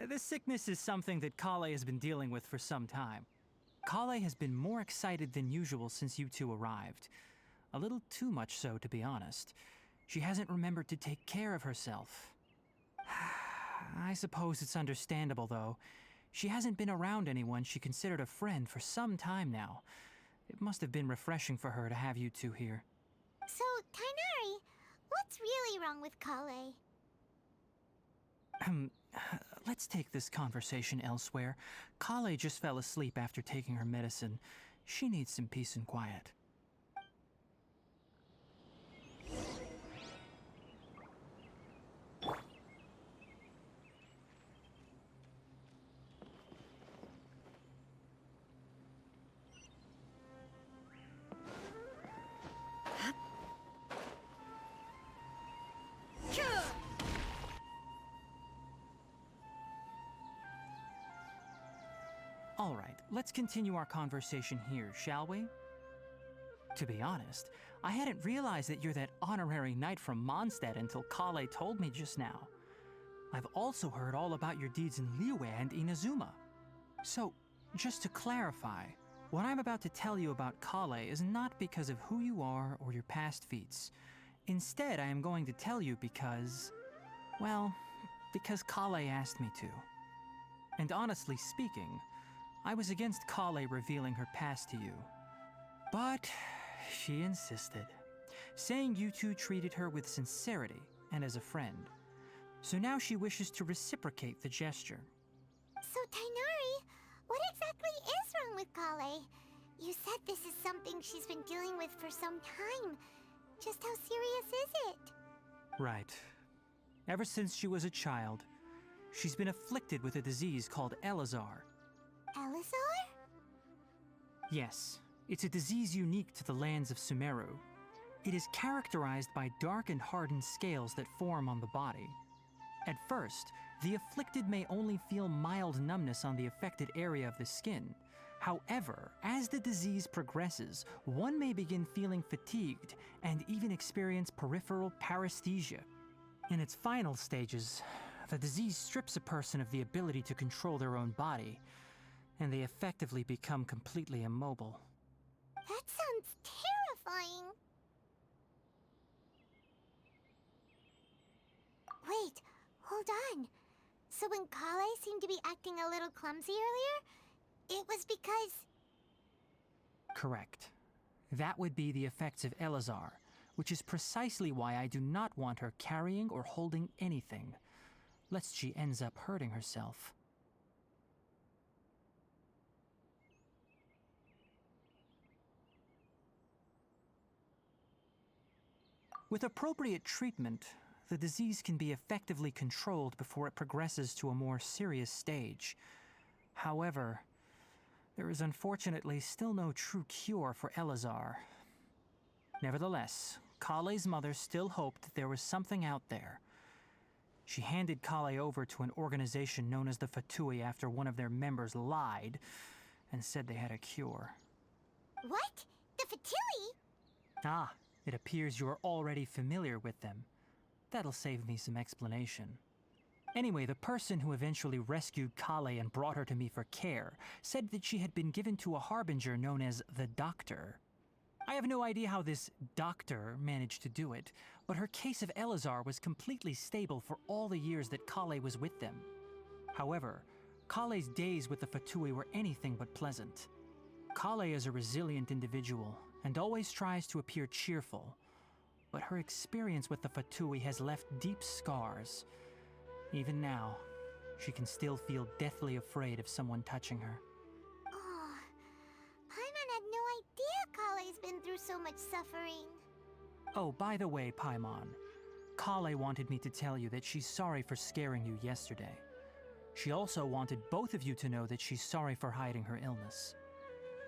This sickness is something that Kale has been dealing with for some time. Kale has been more excited than usual since you two arrived. A little too much so, to be honest. She hasn't remembered to take care of herself. I suppose it's understandable, though. She hasn't been around anyone she considered a friend for some time now. It must have been refreshing for her to have you two here. So, Tainari, what's really wrong with Kale? Let's take this conversation elsewhere. Kale just fell asleep after taking her medicine. She needs some peace and quiet. All right, let's continue our conversation here, shall we? To be honest, I hadn't realized that you're that honorary knight from Mondstadt until Kale told me just now. I've also heard all about your deeds in Liyue and Inazuma. So, just to clarify, what I'm about to tell you about Kale is not because of who you are or your past feats. Instead, I am going to tell you because... well, because Kale asked me to. And honestly speaking, I was against Kale revealing her past to you. But she insisted, saying you two treated her with sincerity and as a friend. So now she wishes to reciprocate the gesture. So, Tainari, what exactly is wrong with Kale? You said this is something she's been dealing with for some time. Just how serious is it? Right. Ever since she was a child, she's been afflicted with a disease called Elazar. Elazar? Yes, it's a disease unique to the lands of Sumeru. It is characterized by dark and hardened scales that form on the body. At first, the afflicted may only feel mild numbness on the affected area of the skin. However, as the disease progresses, one may begin feeling fatigued and even experience peripheral paresthesia. In its final stages, the disease strips a person of the ability to control their own body, and they effectively become completely immobile. That sounds terrifying. Wait, hold on. So when Kale seemed to be acting a little clumsy earlier, it was because... Correct. That would be the effects of Elazar, which is precisely why I do not want her carrying or holding anything, lest she ends up hurting herself. With appropriate treatment, the disease can be effectively controlled before it progresses to a more serious stage. However, there is unfortunately still no true cure for Elazar. Nevertheless, Kale's mother still hoped that there was something out there. She handed Kale over to an organization known as the Fatui after one of their members lied and said they had a cure. What? The Fatui? Ah, it appears you are already familiar with them. That'll save me some explanation. Anyway, the person who eventually rescued Kale and brought her to me for care said that she had been given to a harbinger known as the Doctor. I have no idea how this doctor managed to do it, but her case of Elazar was completely stable for all the years that Kale was with them. However, Kale's days with the Fatui were anything but pleasant. Kale is a resilient individual and always tries to appear cheerful, but her experience with the Fatui has left deep scars. Even now, she can still feel deathly afraid of someone touching her. Oh, Paimon had no idea Kale's been through so much suffering. Oh, by the way, Paimon, Kale wanted me to tell you that she's sorry for scaring you yesterday. She also wanted both of you to know that she's sorry for hiding her illness.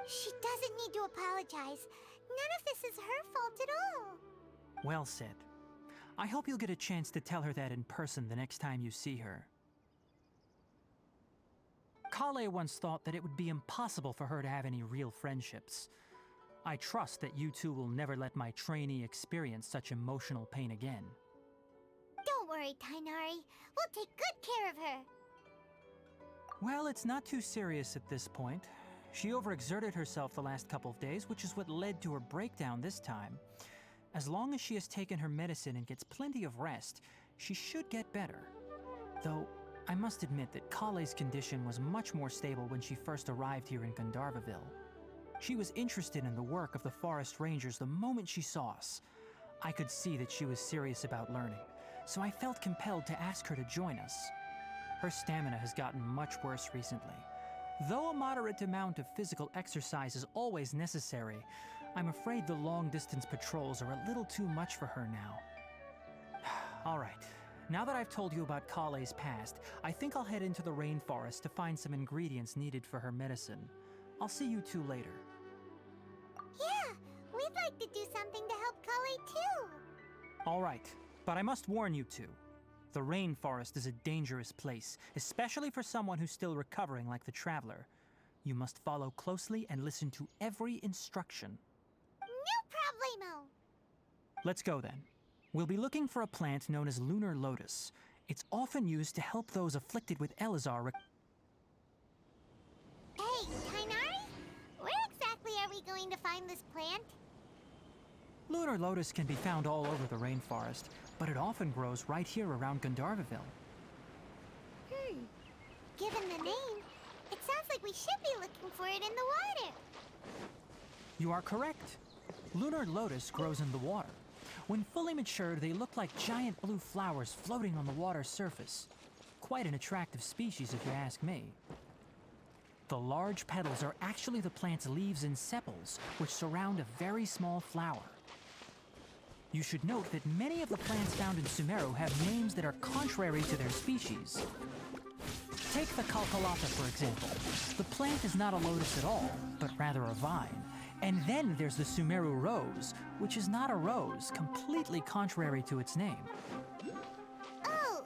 She doesn't need to apologize. None of this is her fault at all. Well said. I hope you'll get a chance to tell her that in person the next time you see her. Kale once thought that it would be impossible for her to have any real friendships. I trust that you two will never let my trainee experience such emotional pain again. Don't worry, Tainari. We'll take good care of her. Well, it's not too serious at this point. She overexerted herself the last couple of days, which is what led to her breakdown this time. As long as she has taken her medicine and gets plenty of rest, she should get better. Though, I must admit that Kale's condition was much more stable when she first arrived here in Gandharvaville. She was interested in the work of the forest rangers the moment she saw us. I could see that she was serious about learning, so I felt compelled to ask her to join us. Her stamina has gotten much worse recently. Though a moderate amount of physical exercise is always necessary, I'm afraid the long-distance patrols are a little too much for her now. All right, now that I've told you about Kale's past, I think I'll head into the rainforest to find some ingredients needed for her medicine. I'll see you two later. Yeah, we'd like to do something to help Kale too. All right, but I must warn you two. The rainforest is a dangerous place, especially for someone who's still recovering like the Traveler. You must follow closely and listen to every instruction. No problemo. Let's go then. We'll be looking for a plant known as Lunar Lotus. It's often used to help those afflicted with Elazar. Hey, Tainari? Where exactly are we going to find this plant? Lunar Lotus can be found all over the rainforest, but it often grows right here around Gandharvaville. Given the name, it sounds like we should be looking for it in the water. You are correct. Lunar Lotus grows in the water. When fully matured, they look like giant blue flowers floating on the water's surface. Quite an attractive species, if you ask me. The large petals are actually the plant's leaves and sepals, which surround a very small flower. You should note that many of the plants found in Sumeru have names that are contrary to their species. Take the Kalkalata, for example. The plant is not a lotus at all, but rather a vine. And then there's the Sumeru rose, which is not a rose, completely contrary to its name. Oh,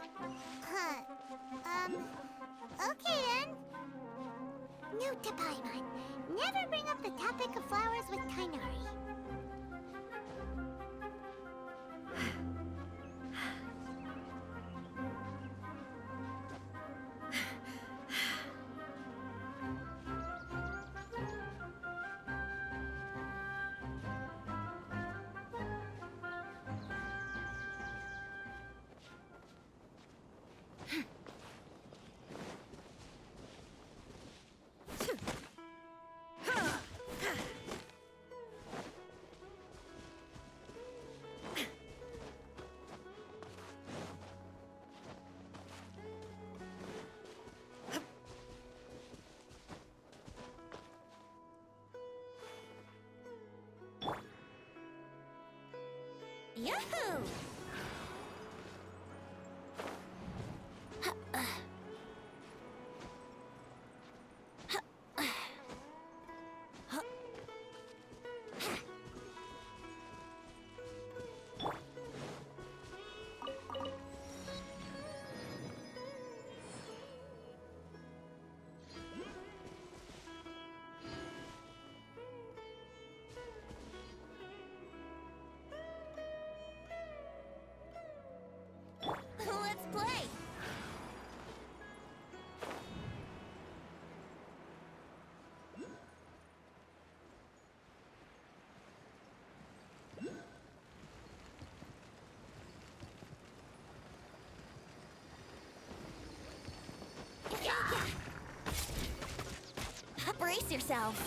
okay then. Note to Paimon, never bring up the topic of flowers with Tainari. Yahoo! Let's play! Brace yourselves!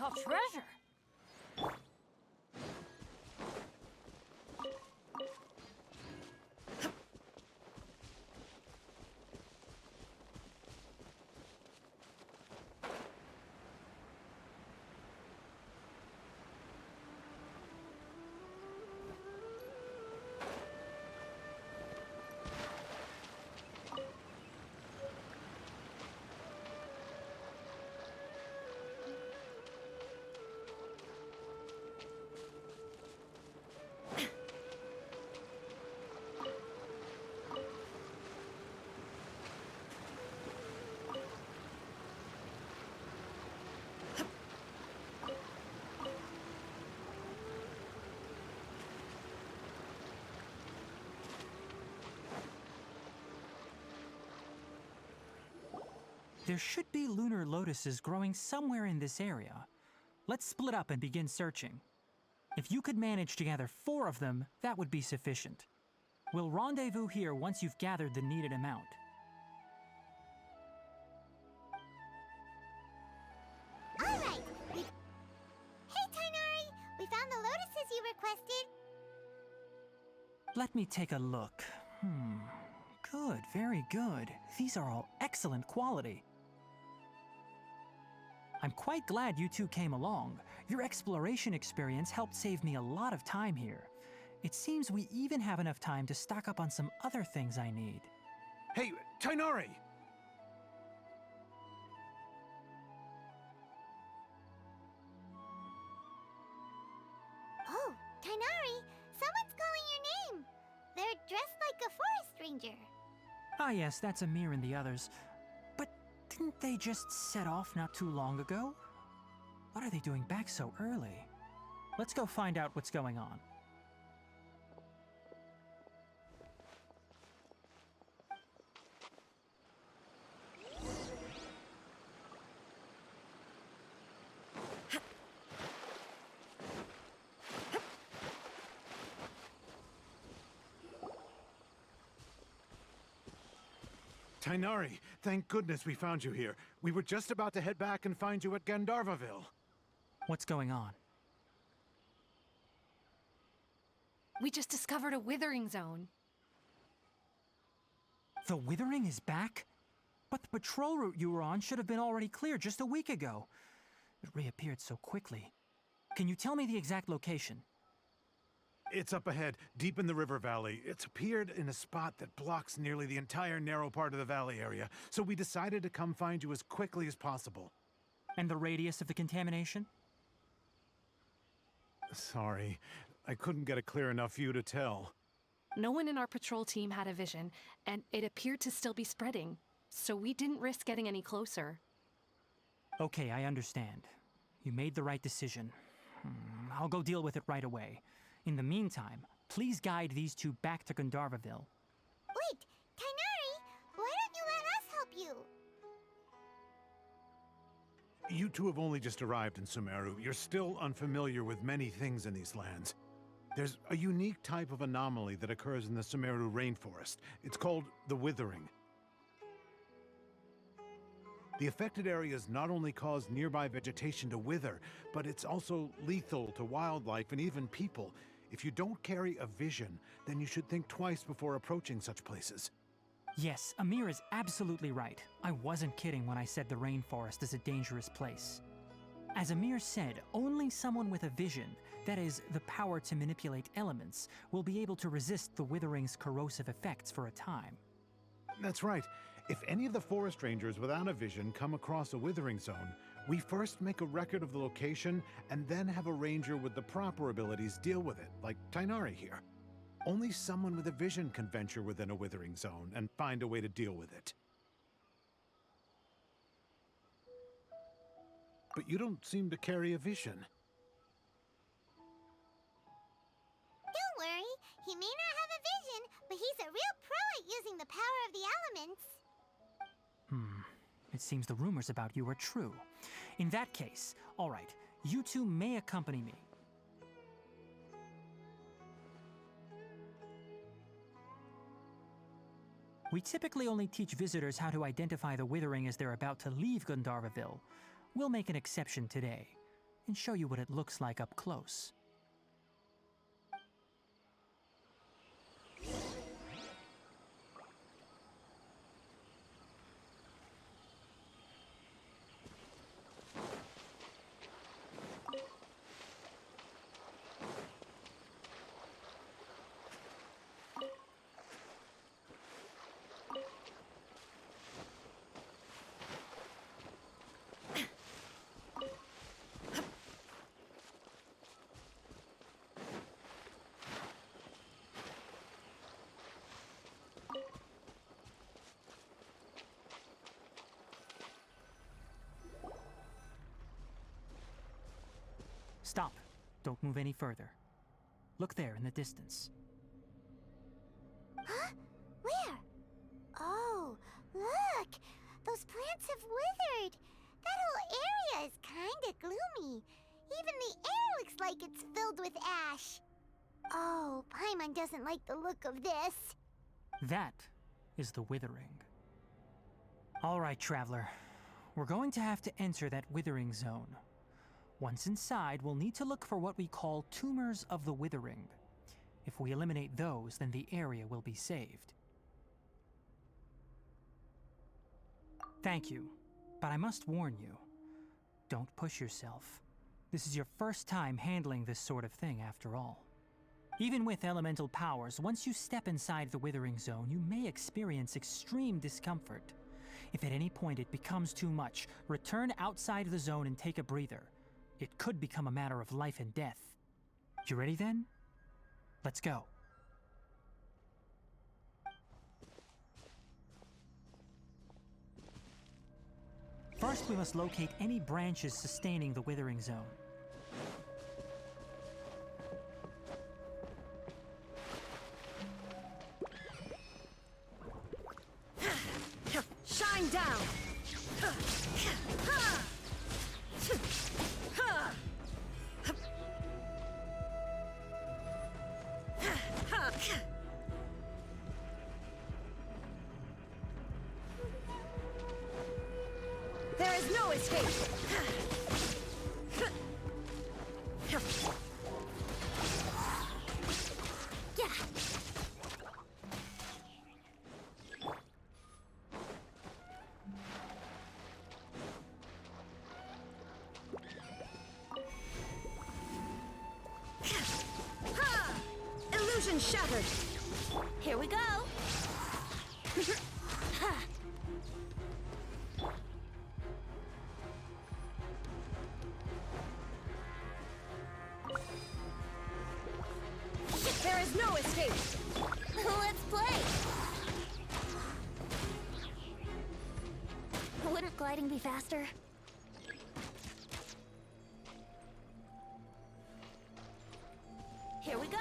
call treasure. There should be lunar lotuses growing somewhere in this area. Let's split up and begin searching. If you could manage to gather 4 of them, that would be sufficient. We'll rendezvous here once you've gathered the needed amount. All right. Hey, Tainari! We found the lotuses you requested. Let me take a look. Good, very good. These are all excellent quality. I'm quite glad you two came along. Your exploration experience helped save me a lot of time here. It seems we even have enough time to stock up on some other things I need. Hey, Tainari! Oh, Tainari! Someone's calling your name! They're dressed like a forest ranger. Ah yes, that's Amir and the others. But didn't they just set off not too long ago? What are they doing back so early? Let's go find out what's going on. Tainari, thank goodness we found you here. We were just about to head back and find you at Gandharvaville. What's going on? We just discovered a Withering zone. The Withering is back? But the patrol route you were on should have been already clear just a week ago. It reappeared so quickly. Can you tell me the exact location? It's up ahead, deep in the river valley. It's appeared in a spot that blocks nearly the entire narrow part of the valley area, so we decided to come find you as quickly as possible. And the radius of the contamination? Sorry, I couldn't get a clear enough view to tell. No one in our patrol team had a vision, and it appeared to still be spreading, so we didn't risk getting any closer. Okay, I understand. You made the right decision. I'll go deal with it right away. In the meantime, please guide these two back to Gandharvaville. Wait, Tainari! Why don't you let us help you? You two have only just arrived in Sumeru. You're still unfamiliar with many things in these lands. There's a unique type of anomaly that occurs in the Sumeru rainforest. It's called the Withering. The affected areas not only cause nearby vegetation to wither, but it's also lethal to wildlife and even people. If you don't carry a vision, then you should think twice before approaching such places. Yes, Amir is absolutely right. I wasn't kidding when I said the rainforest is a dangerous place. As Amir said, only someone with a vision, that is, the power to manipulate elements, will be able to resist the Withering's corrosive effects for a time. That's right. If any of the forest rangers without a vision come across a Withering zone, we first make a record of the location and then have a ranger with the proper abilities deal with it, like Tainari here. Only someone with a vision can venture within a Withering zone and find a way to deal with it. But you don't seem to carry a vision. Don't worry, he may not have a vision, but he's a real pro at using the power of the elements. It seems the rumors about you are true. In that case, all right, you two may accompany me. We typically only teach visitors how to identify the Withering as they're about to leave Gandharvaville. We'll make an exception today. and show you what it looks like up close. Stop. Don't move any further. Look there in the distance. Huh? Where? Oh, look! Those plants have withered! That whole area is kinda gloomy. Even the air looks like it's filled with ash. Oh, Paimon doesn't like the look of this. That is the Withering. All right, Traveler. We're going to have to enter that Withering zone. Once inside, we'll need to look for what we call tumors of the Withering. If we eliminate those, then the area will be saved. Thank you, but I must warn you. Don't push yourself. This is your first time handling this sort of thing, after all. Even with elemental powers, once you step inside the Withering zone, you may experience extreme discomfort. If at any point it becomes too much, return outside the zone and take a breather. It could become a matter of life and death. You ready then? Let's go. First, we must locate any branches sustaining the Withering zone. Shine down! There is no escape! Illusion shattered! Here we go! There is no escape! Let's play! Wouldn't gliding be faster? Here we go!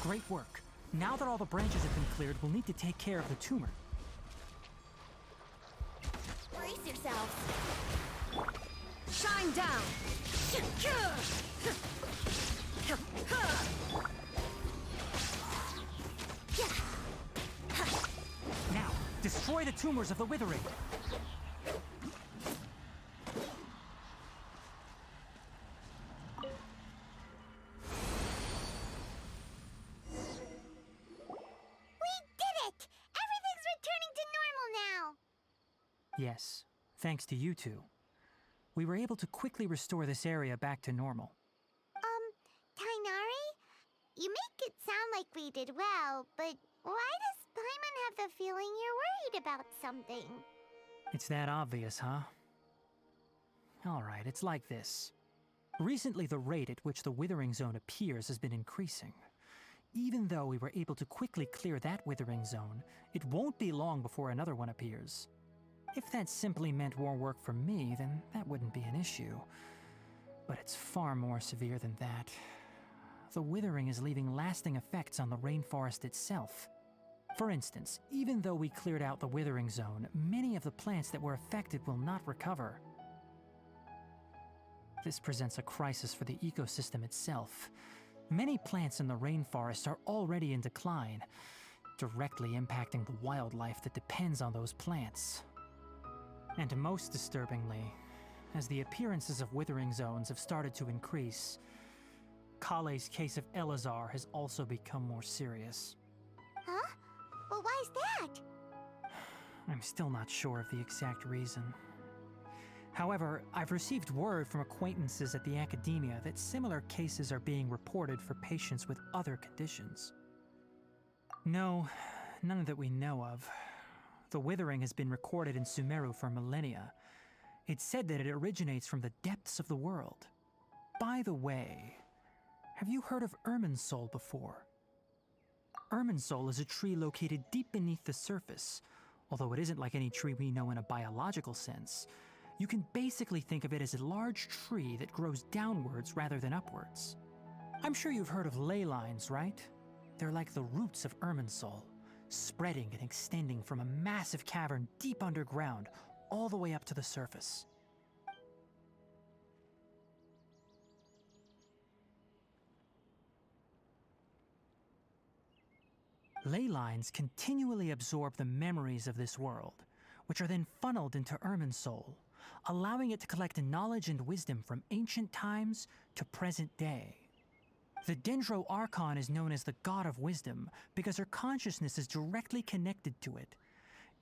Great work. Now that all the branches have been cleared, we'll need to take care of the tumor. yourselves. Shine down! Now, destroy the tumors of the Withering. Yes, thanks to you two. We were able to quickly restore this area back to normal. Tainari? You make it sound like we did well, but why does Paimon have the feeling you're worried about something? It's that obvious, huh? Alright, it's like this. Recently, the rate at which the Withering Zone appears has been increasing. Even though we were able to quickly clear that Withering Zone, it won't be long before another one appears. If that simply meant more work for me, then that wouldn't be an issue. But it's far more severe than that. The Withering is leaving lasting effects on the rainforest itself. For instance, even though we cleared out the Withering Zone, many of the plants that were affected will not recover. This presents a crisis for the ecosystem itself. Many plants in the rainforest are already in decline, directly impacting the wildlife that depends on those plants. And most disturbingly, as the appearances of Withering Zones have started to increase, Kale's case of Elazar has also become more serious. Huh? Well, why is that? I'm still not sure of the exact reason. However, I've received word from acquaintances at the academia that similar cases are being reported for patients with other conditions. No, none that we know of. The Withering has been recorded in Sumeru for millennia. It's said that it originates from the depths of the world. By the way, have you heard of Irminsul before? Irminsul is a tree located deep beneath the surface. Although it isn't like any tree we know in a biological sense, you can basically think of it as a large tree that grows downwards rather than upwards. I'm sure you've heard of ley lines, right? They're like the roots of Irminsul, spreading and extending from a massive cavern deep underground all the way up to the surface. Ley lines continually absorb the memories of this world, which are then funneled into Irminsul, allowing it to collect knowledge and wisdom from ancient times to present day. The Dendro Archon is known as the God of Wisdom because her consciousness is directly connected to it.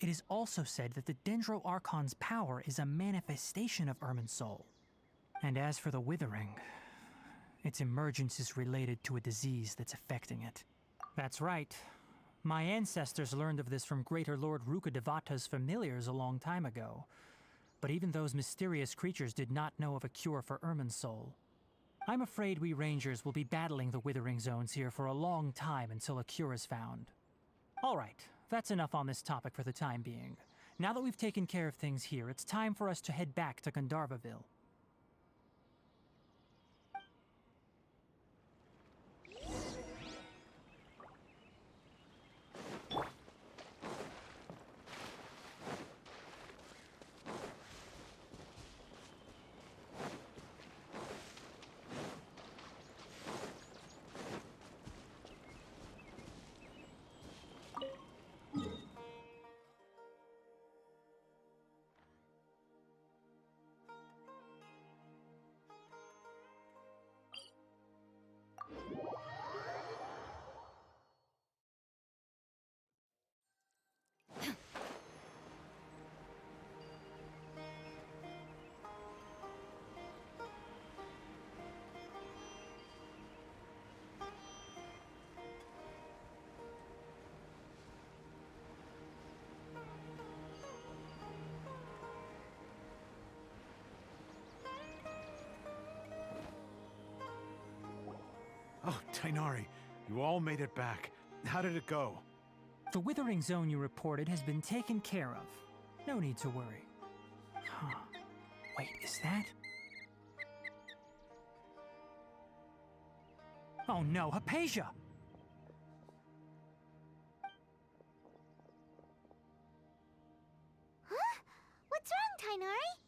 It is also said that the Dendro Archon's power is a manifestation of Irminsul. And as for the Withering, its emergence is related to a disease that's affecting it. That's right. My ancestors learned of this from Greater Lord Rukadevata's familiars a long time ago. But even those mysterious creatures did not know of a cure for Irminsul. I'm afraid we Rangers will be battling the Withering Zones here for a long time until a cure is found. Alright, that's enough on this topic for the time being. Now that we've taken care of things here, it's time for us to head back to Gandharvaville. Oh, Tainari, you all made it back. How did it go? The Withering Zone you reported has been taken care of. No need to worry. Huh. Wait, is that? Oh no, Hypatia! Huh? What's wrong, Tighnari?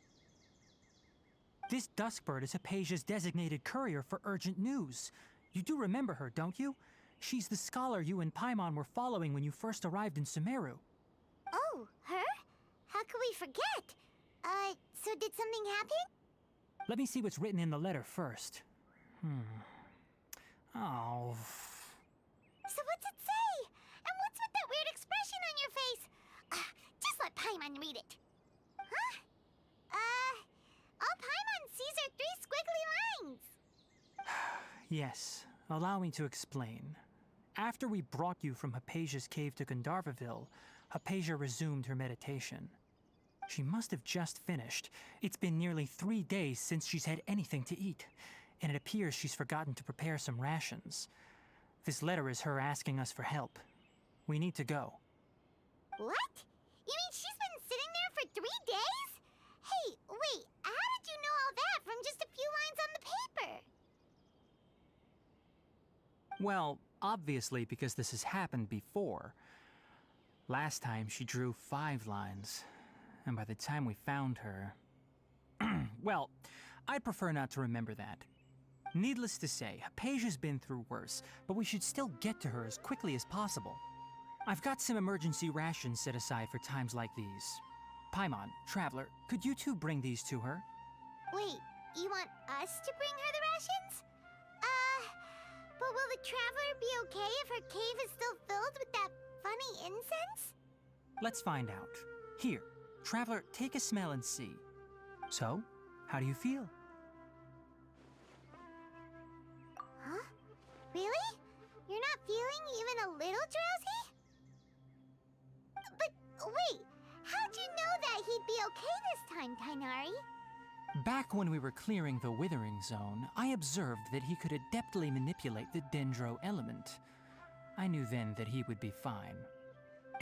This Duskbird is Hypatia's designated courier for urgent news. You do remember her, don't you? She's the scholar you and Paimon were following when you first arrived in Sumeru. Oh, her? How could we forget? So did something happen? Let me see what's written in the letter first. Oh. So what's it say? And what's with that weird expression on your face? Just let Paimon read it. Huh? All Paimon sees are 3 squiggly lines. Yes, allow me to explain. After we brought you from Hypatia's cave to Gandharvaville, Hypatia resumed her meditation. She must have just finished. It's been nearly 3 days since she's had anything to eat, and it appears she's forgotten to prepare some rations. This letter is her asking us for help. We need to go. What? You mean she's been sitting there for 3 days? Hey, wait, how did you know all that from just a few lines on the paper? Well, obviously because this has happened before. Last time she drew 5 lines, and by the time we found her... Well, I'd prefer not to remember that. Needless to say, Hypatia's been through worse, but we should still get to her as quickly as possible. I've got some emergency rations set aside for times like these. Paimon, Traveler, could you two bring these to her? Wait, you want us to bring her the rations? But will the Traveler be okay if her cave is still filled with that funny incense? Let's find out. Here, Traveler, take a smell and see. So, how do you feel? Huh? Really? You're not feeling even a little drowsy? But wait, how'd you know that he'd be okay this time, Tighnari? Back when we were clearing the Withering Zone, I observed that he could adeptly manipulate the Dendro element. I knew then that he would be fine.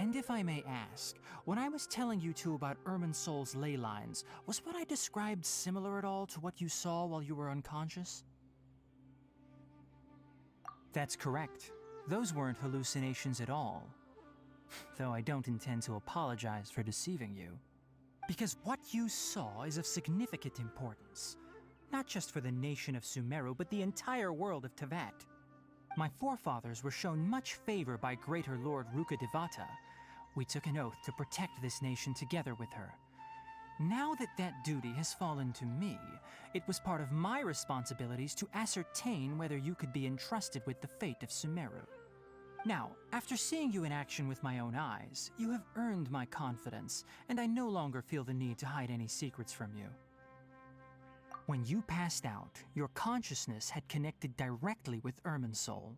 And if I may ask, when I was telling you two about Irminsol's ley lines, was what I described similar at all to what you saw while you were unconscious? That's correct. Those weren't hallucinations at all. Though I don't intend to apologize for deceiving you. Because what you saw is of significant importance. Not just for the nation of Sumeru, but the entire world of Tevat. My forefathers were shown much favor by Greater Lord Rukkhadevata. We took an oath to protect this nation together with her. Now that that duty has fallen to me, it was part of my responsibilities to ascertain whether you could be entrusted with the fate of Sumeru. Now, after seeing you in action with my own eyes, you have earned my confidence, and I no longer feel the need to hide any secrets from you. When you passed out, your consciousness had connected directly with Irminsul.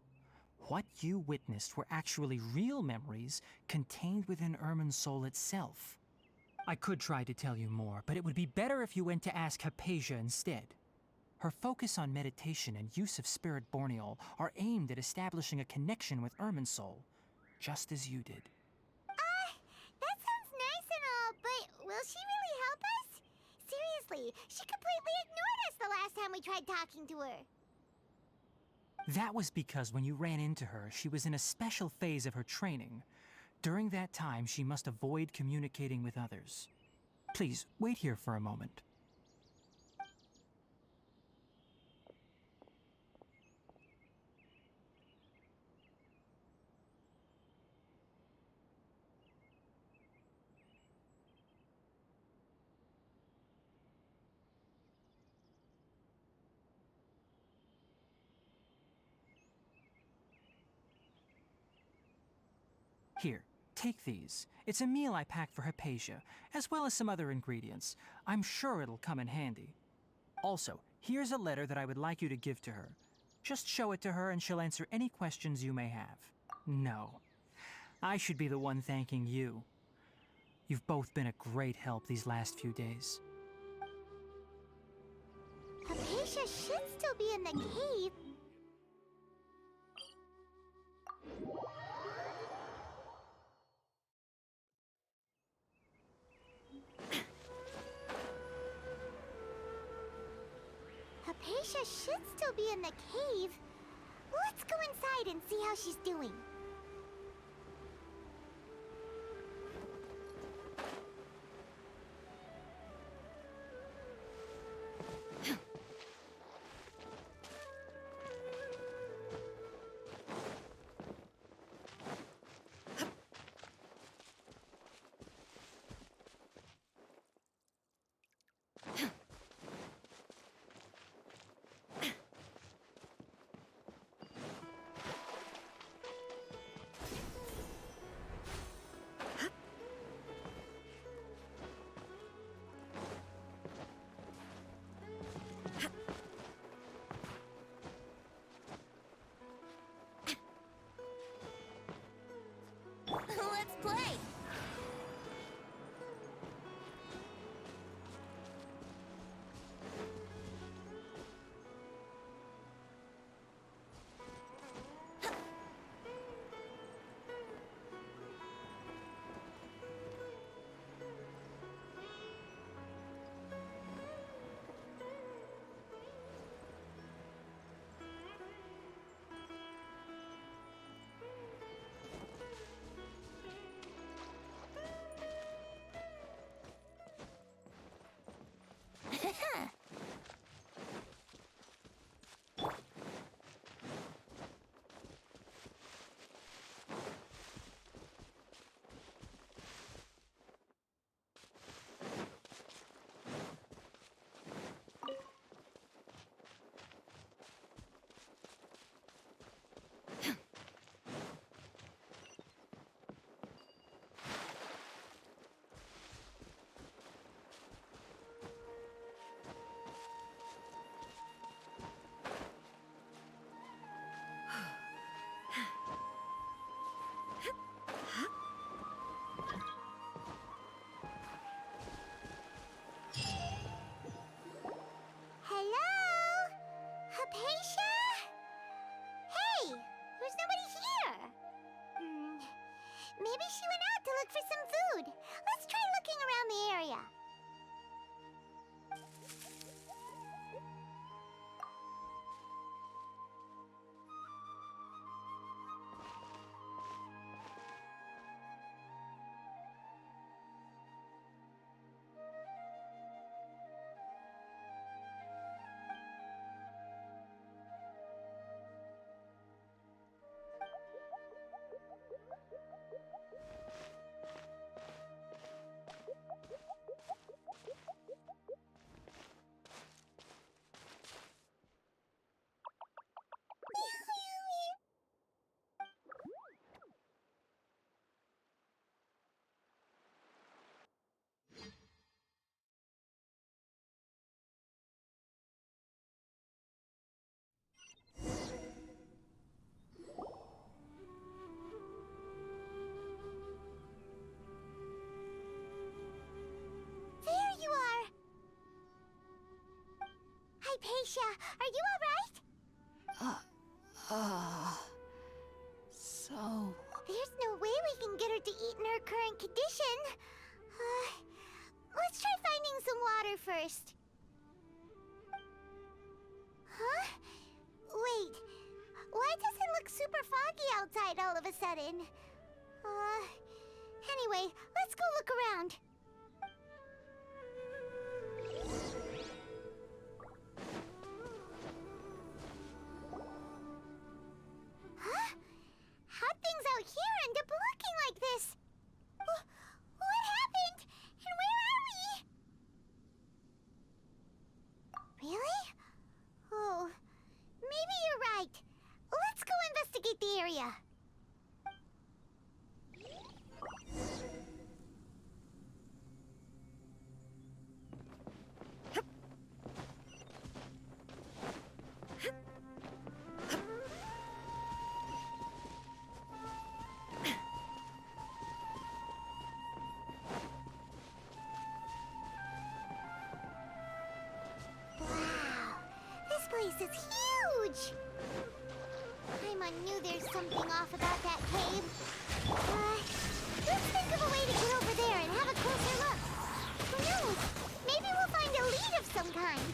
What you witnessed were actually real memories contained within Irminsul itself. I could try to tell you more, but it would be better if you went to ask Hypatia instead. Her focus on meditation and use of Spirit Borneol are aimed at establishing a connection with Irminsul, just as you did. That sounds nice and all, but will she really help us? Seriously, she completely ignored us the last time we tried talking to her. That was because when you ran into her, she was in a special phase of her training. During that time, she must avoid communicating with others. Please, wait here for a moment. Here, take these. It's a meal I packed for Hypatia, as well as some other ingredients. I'm sure it'll come in handy. Also, here's a letter that I would like you to give to her. Just show it to her and she'll answer any questions you may have. No. I should be the one thanking you. You've both been a great help these last few days. Hypatia should still be in the cave. Hypatia should still be in the cave. Let's go inside and see how she's doing. play! Hello? Akasha? Hey, there's nobody here. Maybe she went out to look for some food. Let's try looking around the area. There you are! Hypatia, are you alright? So... There's no way we can get her to eat in her current condition. Let's try finding some water first. Huh? Wait, why does it look super foggy outside all of a sudden? Anyway, let's go look around. Huh? How'd things out here end up looking like this? What happened? And where are we? Really? Oh, maybe you're right. Let's go investigate the area. This place is huge! Paimon knew there's something off about that cave. Let's think of a way to get over there and have a closer look. Who knows? Maybe we'll find a lead of some kind.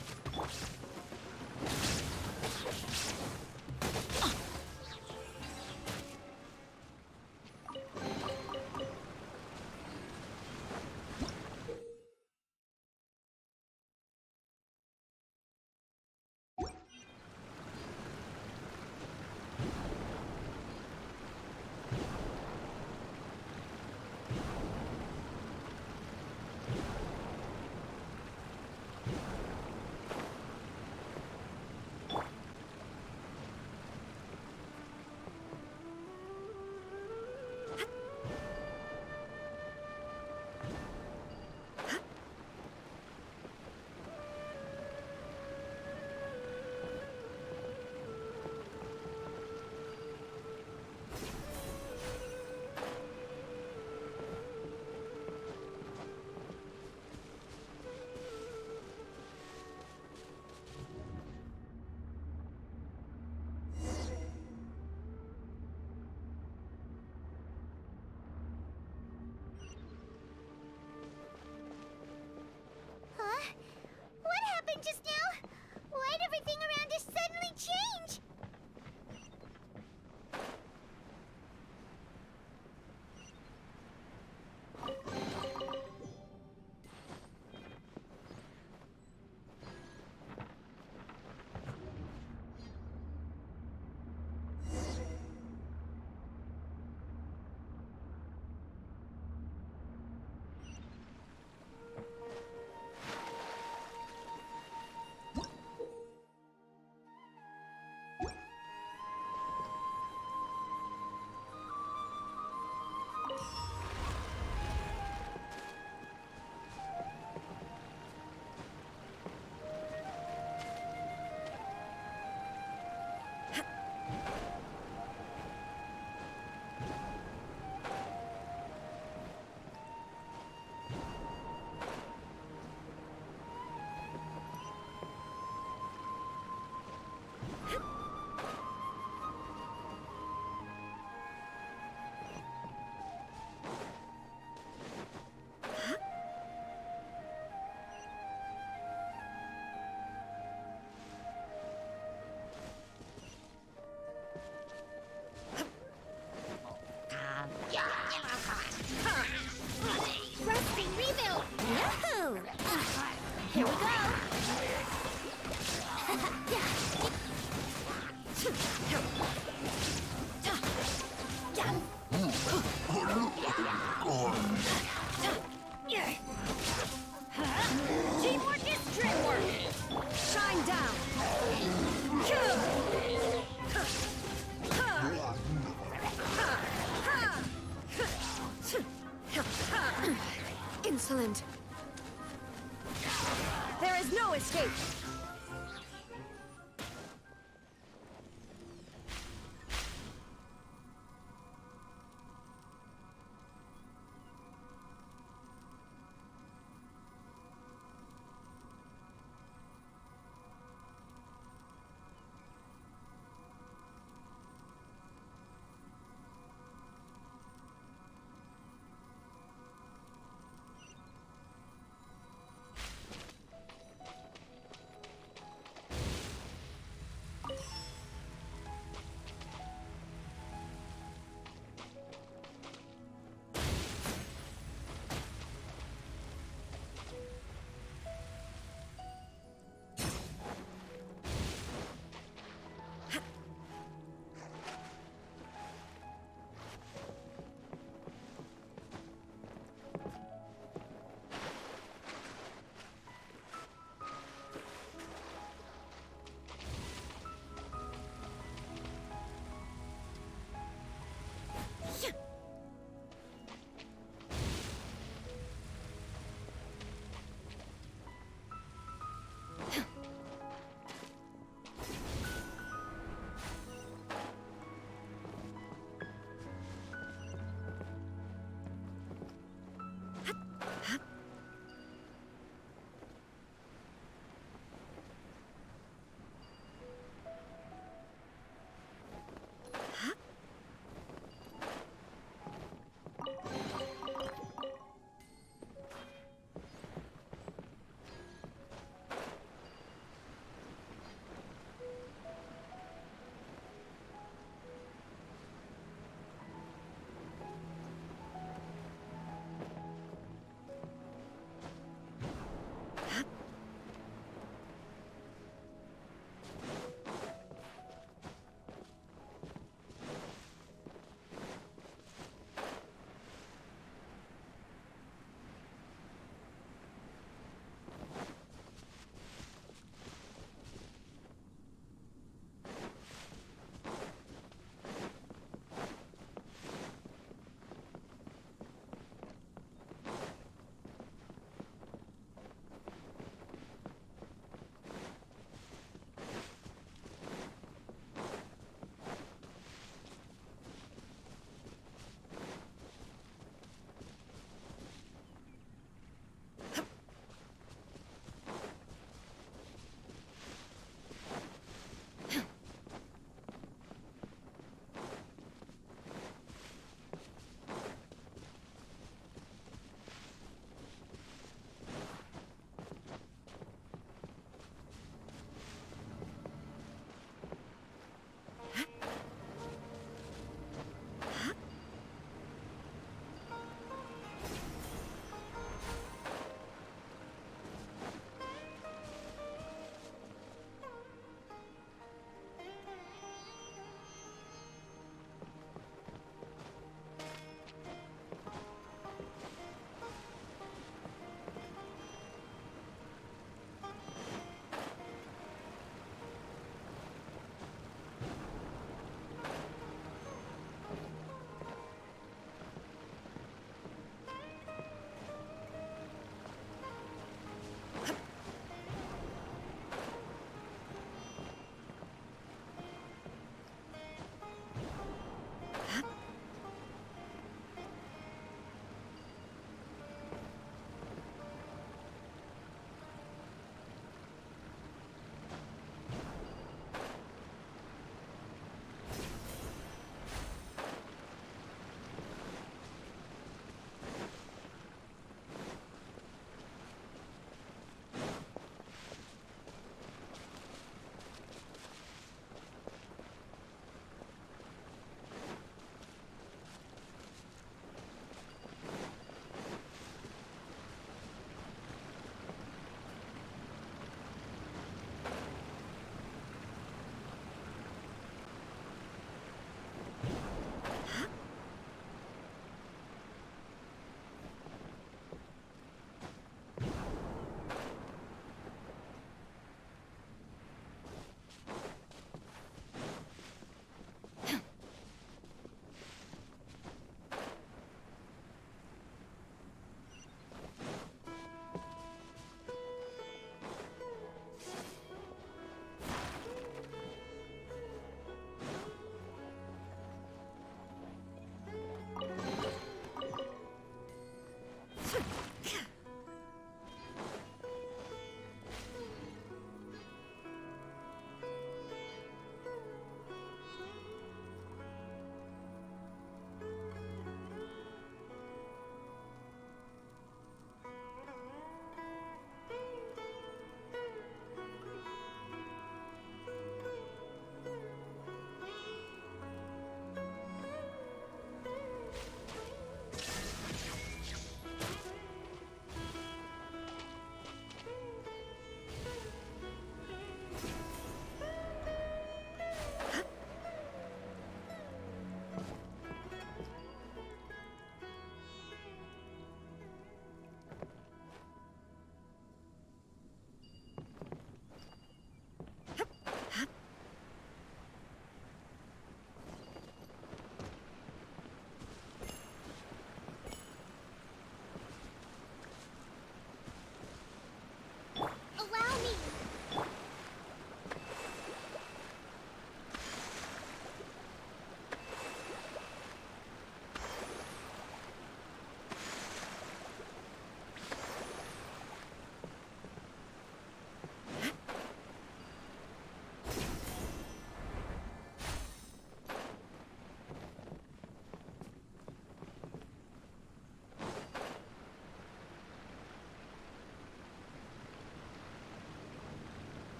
no escape!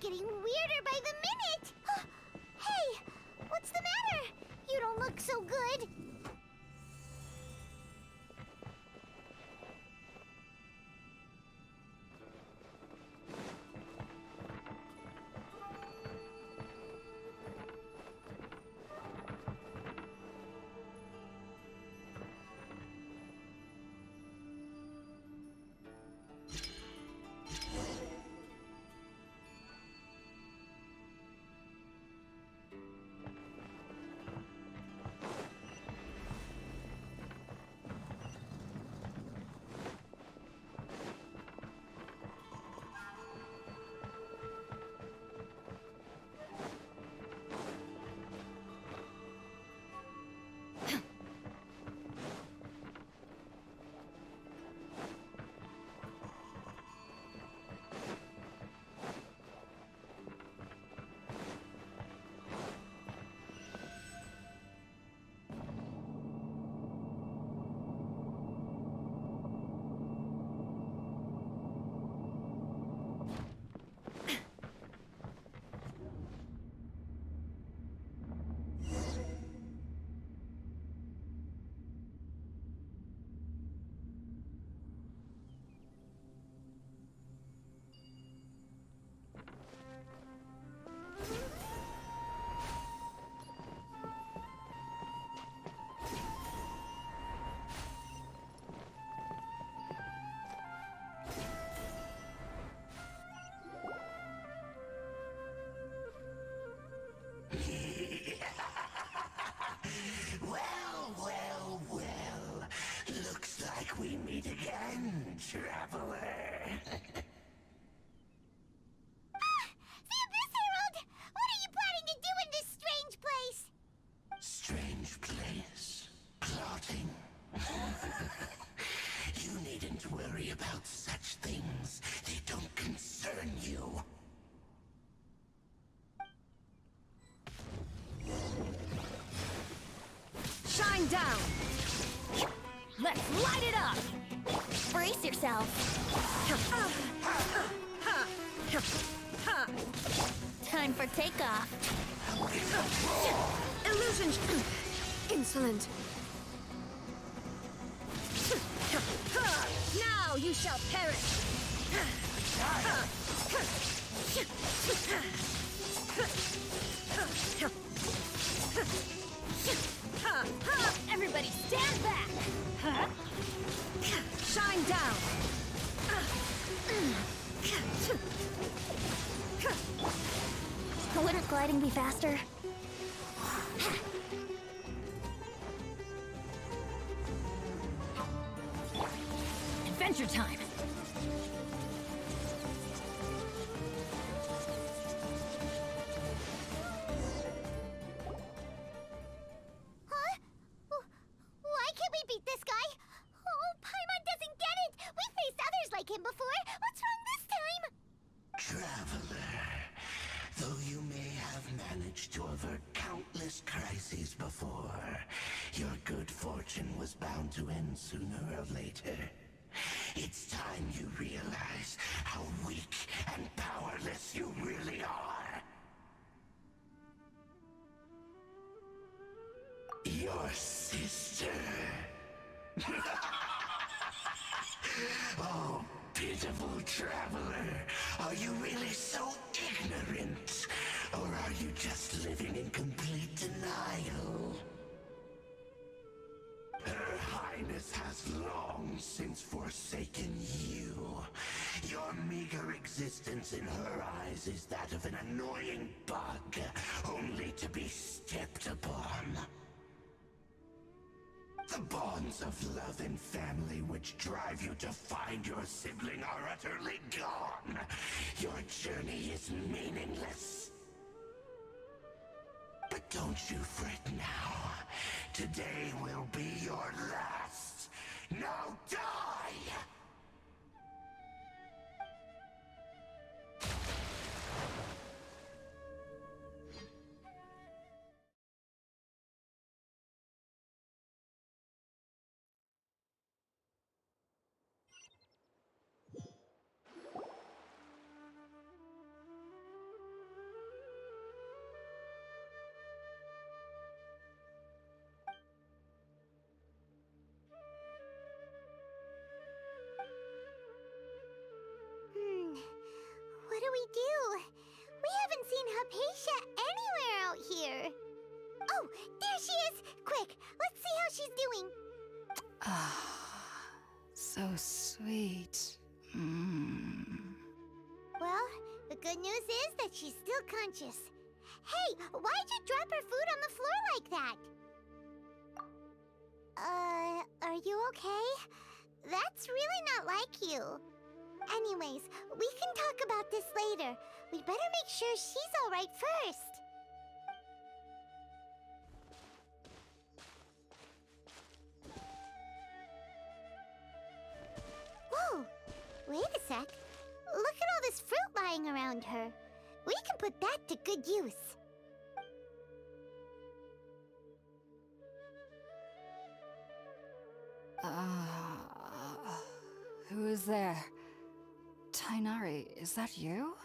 getting weirder by the minute! Hey, what's the matter? You don't look so good. Well. Looks like we meet again, traveler. The Abyss Herald! What are you planning to do in this strange place? Strange place. Plotting. You needn't worry about such things. They don't concern you. Shine down! Let's light it up! Brace yourself. Time for takeoff. Illusion... Insolent. Now you shall perish! Everybody stand back! Shine down! Wouldn't gliding be faster? Adventure time! Huh? Why can't we beat this guy? Oh, Paimon doesn't get it! We faced others like him before! What's wrong this time? Traveler, though you may have managed to avert countless crises before, your good fortune was bound to end sooner or later. It's time you realize how weak and powerless you really are. Your sister. Oh, pitiful traveler. Are you really so ignorant? Or are you just living in complete denial? Her Highness has long since forsaken you. Your meager existence in her eyes is that of an annoying bug, only to be stepped upon. The bonds of love and family which drive you to find your sibling are utterly gone. Your journey is meaningless. But don't you fret now. Today will be your last. Now die! So sweet. Well, the good news is that she's still conscious. Hey, why'd you drop her food on the floor like that? Are you okay? That's really not like you. Anyways, we can talk about this later. We better make sure she's alright first. Whoa! Wait a sec. Look at all this fruit lying around her. We can put that to good use. Who is there? Tainari, is that you?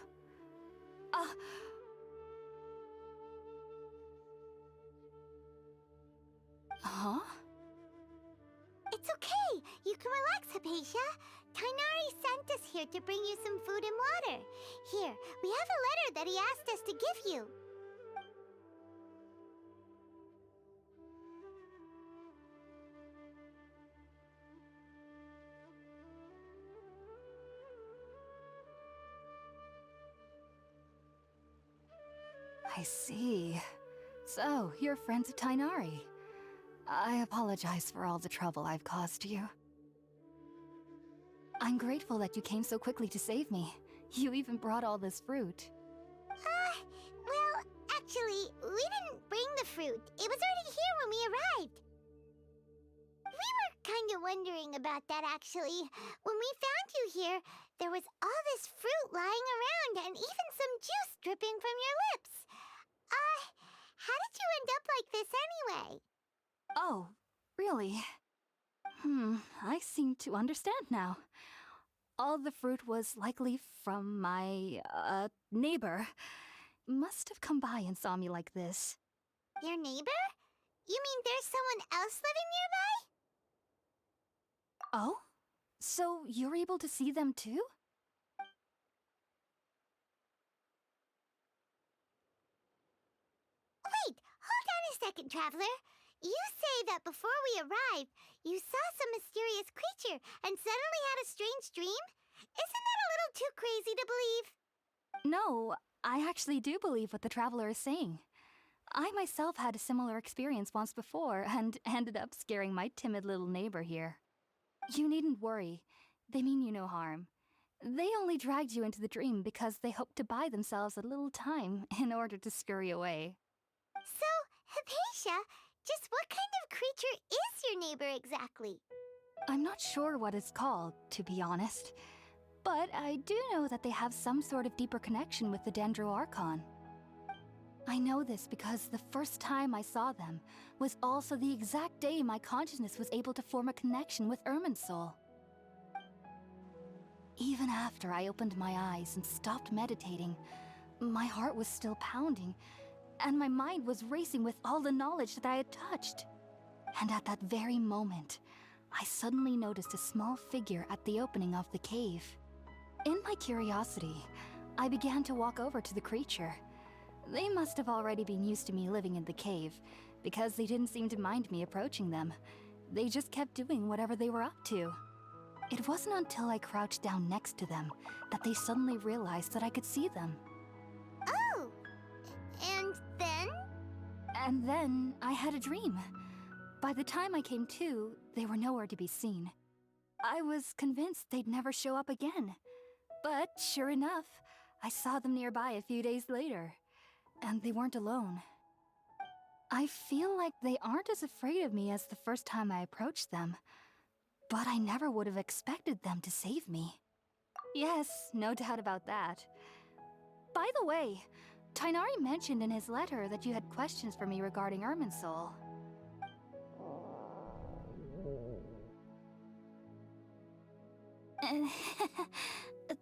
Huh? It's okay. You can relax, Hypatia. Tainari sent us here to bring you some food and water. Here, we have a letter that he asked us to give you. I see. So, you're friends of Tainari. I apologize for all the trouble I've caused you. I'm grateful that you came so quickly to save me. You even brought all this fruit. Well, actually, we didn't bring the fruit. It was already here when we arrived. We were kind of wondering about that, actually. When we found you here, there was all this fruit lying around and even some juice dripping from your lips. How did you end up like this anyway? Oh, really? I seem to understand now. All the fruit was likely from my, neighbor. Must have come by and saw me like this. Your neighbor? You mean there's someone else living nearby? Oh? So you're able to see them too? Wait, hold on a second, Traveler. You say that before we arrived, you saw some mysterious creature and suddenly had a strange dream? Isn't that a little too crazy to believe? No, I actually do believe what the Traveler is saying. I myself had a similar experience once before and ended up scaring my timid little neighbor here. You needn't worry. They mean you no harm. They only dragged you into the dream because they hoped to buy themselves a little time in order to scurry away. So, Hypatia, just what kind of creature is your neighbor exactly? I'm not sure what it's called, to be honest. But I do know that they have some sort of deeper connection with the Dendro Archon. I know this because the first time I saw them was also the exact day my consciousness was able to form a connection with Irminsul. Even after I opened my eyes and stopped meditating, my heart was still pounding, and my mind was racing with all the knowledge that I had touched. And at that very moment, I suddenly noticed a small figure at the opening of the cave. In my curiosity, I began to walk over to the creature. They must have already been used to me living in the cave, because they didn't seem to mind me approaching them. They just kept doing whatever they were up to. It wasn't until I crouched down next to them that they suddenly realized that I could see them. Oh! And then? And then I had a dream. By the time I came to, they were nowhere to be seen. I was convinced they'd never show up again. But sure enough, I saw them nearby a few days later. And they weren't alone. I feel like they aren't as afraid of me as the first time I approached them. But I never would have expected them to save me. Yes, no doubt about that. By the way, Tainari mentioned in his letter that you had questions for me regarding Irminsul.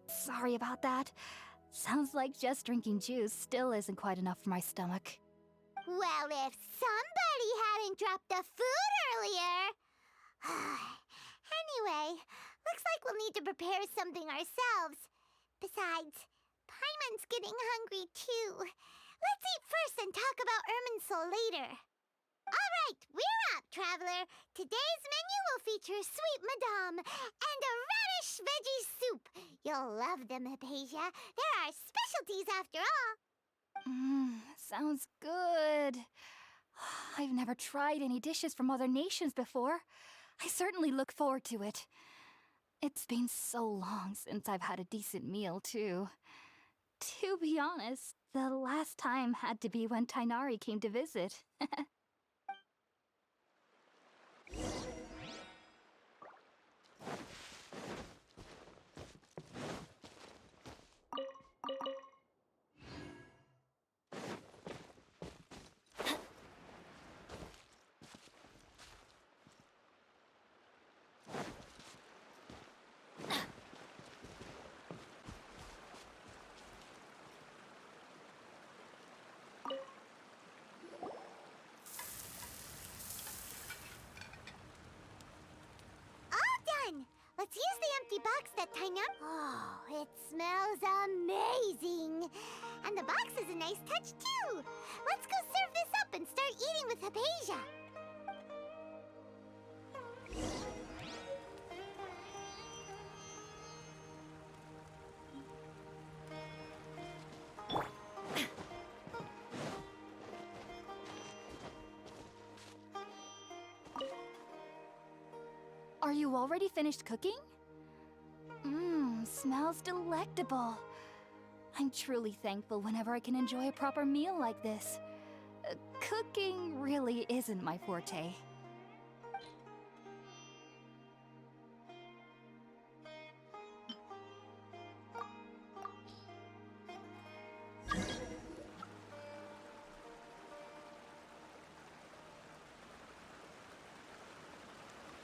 Sorry about that. Sounds like just drinking juice still isn't quite enough for my stomach. Well, if somebody hadn't dropped the food earlier... Anyway, looks like we'll need to prepare something ourselves. Besides, Paimon's getting hungry too. Let's eat first and talk about Irminsul later. All right, we're up, traveler. Today's menu will feature sweet madame and a radish veggie soup. You'll love them, Hypatia. They're our specialties after all. Sounds good. I've never tried any dishes from other nations before. I certainly look forward to it. It's been so long since I've had a decent meal, too. To be honest, the last time had to be when Tainari came to visit. Let's use the empty box that Tainari... Oh, it smells amazing! And the box is a nice touch, too! Let's go serve this up and start eating with Hypatia! Are you already finished cooking? Smells delectable. I'm truly thankful whenever I can enjoy a proper meal like this. Cooking really isn't my forte.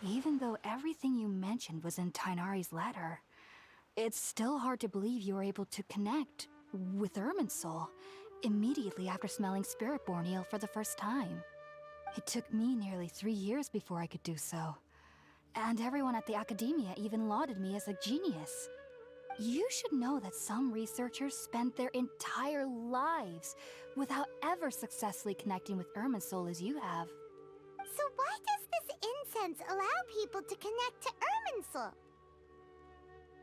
Even though everything you mentioned was in Tainari's letter, it's still hard to believe you were able to connect with Irminsul immediately after smelling Spiritborn eel for the first time. It took me nearly 3 years before I could do so. And everyone at the Academia even lauded me as a genius. You should know that some researchers spent their entire lives without ever successfully connecting with Irminsul as you have. So why does this incense allow people to connect to Irminsul?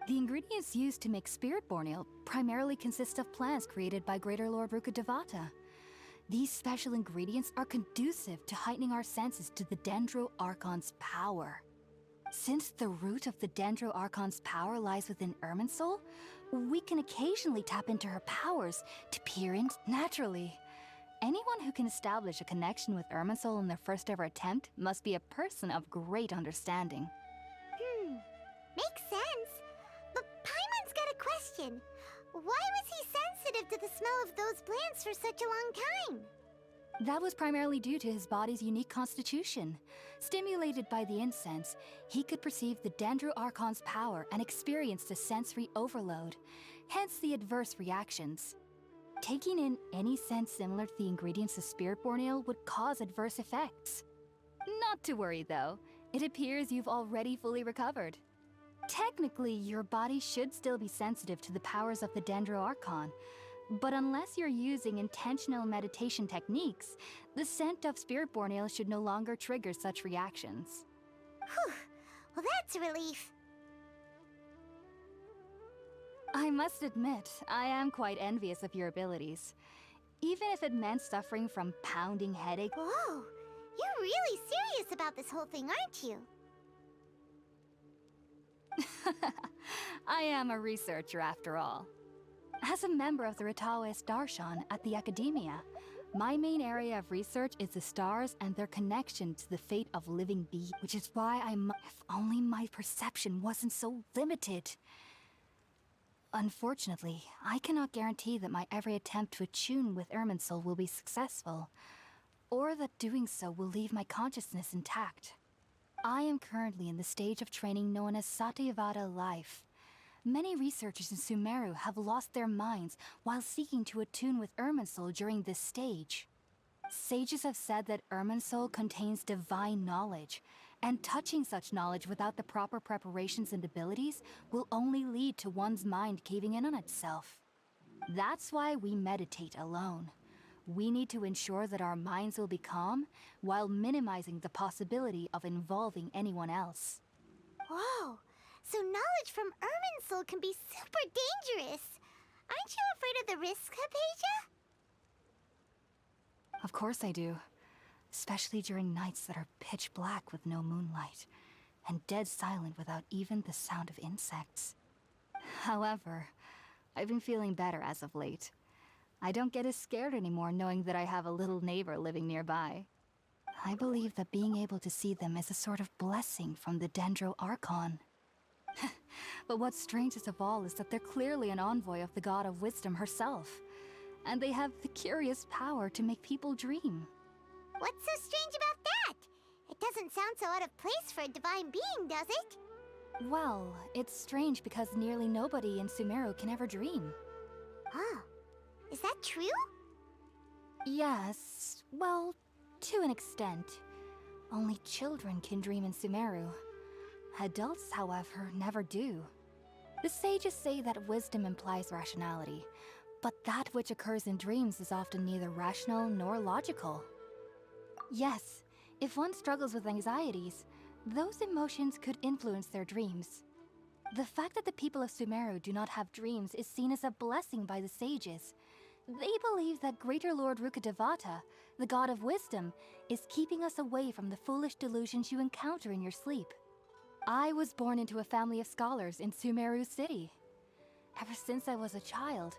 The ingredients used to make Spiritborn eel primarily consist of plants created by Greater Lord Rukkhadevata. These special ingredients are conducive to heightening our senses to the Dendro Archon's power. Since the root of the Dendro Archon's power lies within Irminsul, we can occasionally tap into her powers to peer in naturally. Anyone who can establish a connection with Irminsul in their first ever attempt must be a person of great understanding. Makes sense. But Paimon's got a question. Why was he sensitive to the smell of those plants for such a long time? That was primarily due to his body's unique constitution. Stimulated by the incense, he could perceive the Dendro Archon's power and experienced a sensory overload, hence the adverse reactions. Taking in any scent similar to the ingredients of Spiritborn eel would cause adverse effects. Not to worry though, it appears you've already fully recovered. Technically, your body should still be sensitive to the powers of the Dendro Archon, but unless you're using intentional meditation techniques, the scent of Spiritborn eel should no longer trigger such reactions. Whew. Well, that's a relief. I must admit, I am quite envious of your abilities. Even if it meant suffering from pounding headache. Whoa! You're really serious about this whole thing, aren't you? I am a researcher after all. As a member of the Ritaoist Darshan at the Academia, my main area of research is the stars and their connection to the fate of living beings, which is why if only my perception wasn't so limited. Unfortunately, I cannot guarantee that my every attempt to attune with Irminsul will be successful, or that doing so will leave my consciousness intact. I am currently in the stage of training known as Satyavada life. Many researchers in Sumeru have lost their minds while seeking to attune with Irminsul during this stage. Sages have said that Irminsul contains divine knowledge, and touching such knowledge without the proper preparations and abilities will only lead to one's mind caving in on itself. That's why we meditate alone. We need to ensure that our minds will be calm while minimizing the possibility of involving anyone else. Whoa! So knowledge from Irminsul can be super dangerous! Aren't you afraid of the risks, Hypatia? Of course I do. Especially during nights that are pitch black with no moonlight, and dead silent without even the sound of insects. However, I've been feeling better as of late. I don't get as scared anymore knowing that I have a little neighbor living nearby. I believe that being able to see them is a sort of blessing from the Dendro Archon. But what's strangest of all is that they're clearly an envoy of the God of Wisdom herself, and they have the curious power to make people dream. What's so strange about that? It doesn't sound so out of place for a divine being, does it? Well, it's strange because nearly nobody in Sumeru can ever dream. Huh. Is that true? Yes, well, to an extent. Only children can dream in Sumeru. Adults, however, never do. The sages say that wisdom implies rationality, but that which occurs in dreams is often neither rational nor logical. Yes, if one struggles with anxieties, those emotions could influence their dreams. The fact that the people of Sumeru do not have dreams is seen as a blessing by the sages. They believe that Greater Lord Rukkhadevata, the god of wisdom, is keeping us away from the foolish delusions you encounter in your sleep. I was born into a family of scholars in Sumeru City. Ever since I was a child,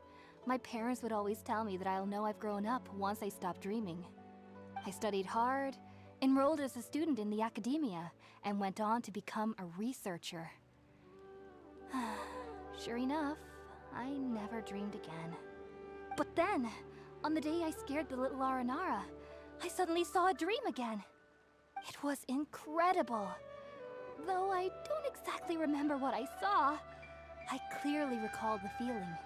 my parents would always tell me that I'll know I've grown up once I stop dreaming. I studied hard, enrolled as a student in the academia, and went on to become a researcher. Sure enough, I never dreamed again. But then, on the day I scared the little Aranara, I suddenly saw a dream again. It was incredible. Though I don't exactly remember what I saw, I clearly recall the feeling.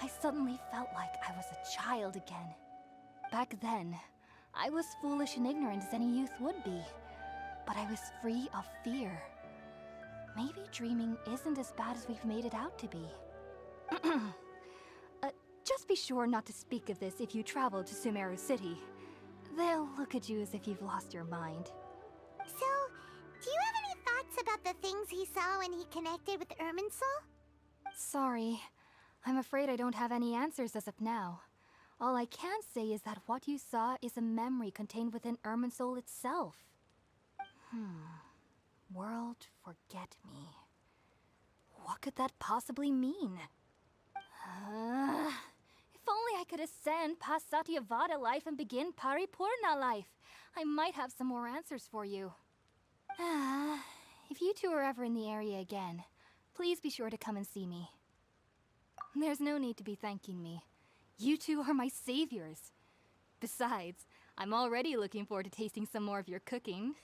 I suddenly felt like I was a child again. Back then, I was foolish and ignorant as any youth would be, but I was free of fear. Maybe dreaming isn't as bad as we've made it out to be. Just be sure not to speak of this if you travel to Sumeru City. They'll look at you as if you've lost your mind. So, do you have any thoughts about the things he saw when he connected with Irminsul? Sorry. I'm afraid I don't have any answers as of now. All I can say is that what you saw is a memory contained within Irminsul itself. World forget me. What could that possibly mean? If only I could ascend past Satyavada life and begin Paripurna life, I might have some more answers for you. If you two are ever in the area again, please be sure to come and see me. There's no need to be thanking me. You two are my saviors. Besides, I'm already looking forward to tasting some more of your cooking.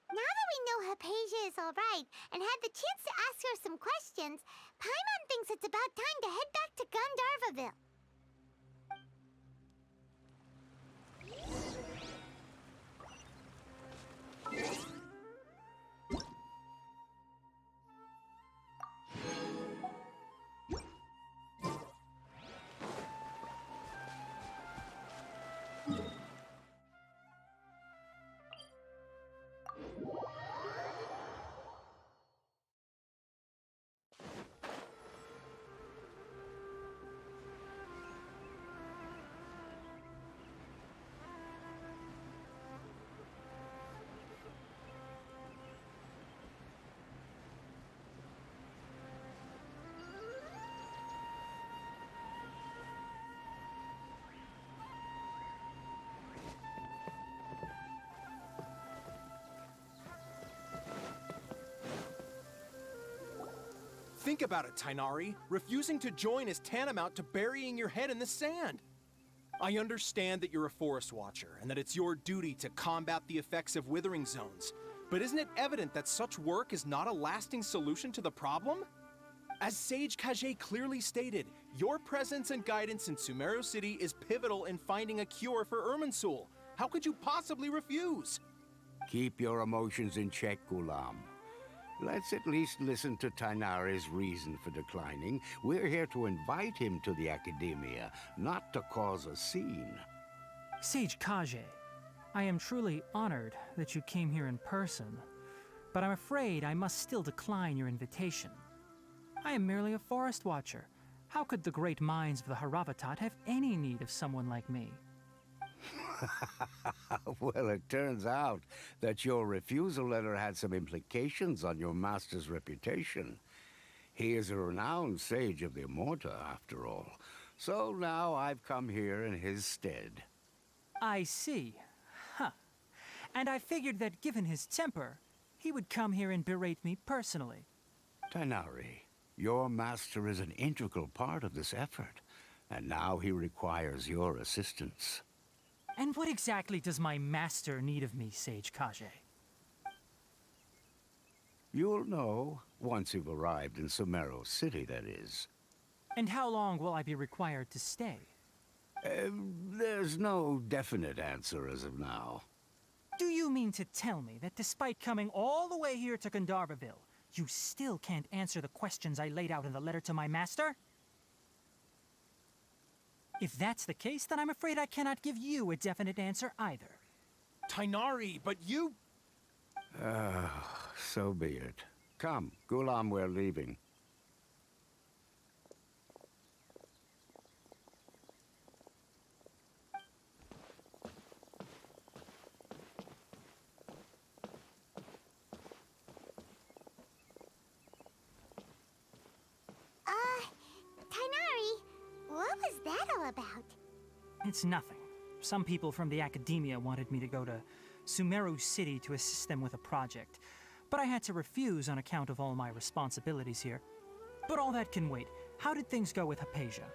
Now that we know Hypatia is alright and had the chance to ask her some questions, Paimon thinks it's about time to head back to Gandharvaville. Think about it, Tainari. Refusing to join is tantamount to burying your head in the sand. I understand that you're a forest watcher, and that it's your duty to combat the effects of withering zones. But isn't it evident that such work is not a lasting solution to the problem? As Sage Kage clearly stated, your presence and guidance in Sumeru City is pivotal in finding a cure for Irminsul. How could you possibly refuse? Keep your emotions in check, Gulam. Let's at least listen to Tainari's reason for declining. We're here to invite him to the Academia, not to cause a scene. Sage Kage, I am truly honored that you came here in person, but I'm afraid I must still decline your invitation. I am merely a forest watcher. How could the great minds of the Haravatat have any need of someone like me? Well, it turns out that your refusal letter had some implications on your master's reputation. He is a renowned sage of the Immorta, after all. So now I've come here in his stead. I see. Huh. And I figured that given his temper, he would come here and berate me personally. Tainari, your master is an integral part of this effort, and now he requires your assistance. And what exactly does my master need of me, Sage Kage? You'll know once you've arrived in Sumeru City, that is. And how long will I be required to stay? There's no definite answer as of now. Do you mean to tell me that despite coming all the way here to Gandharvaville, you still can't answer the questions I laid out in the letter to my master? If that's the case, then I'm afraid I cannot give you a definite answer either. Tainari, but you... So be it. Come, Gulam, we're leaving. Tainari, what was that all about? It's nothing. Some people from the Academia wanted me to go to Sumeru City to assist them with a project, but I had to refuse on account of all my responsibilities here. But all that can wait. How did things go with Hypatia?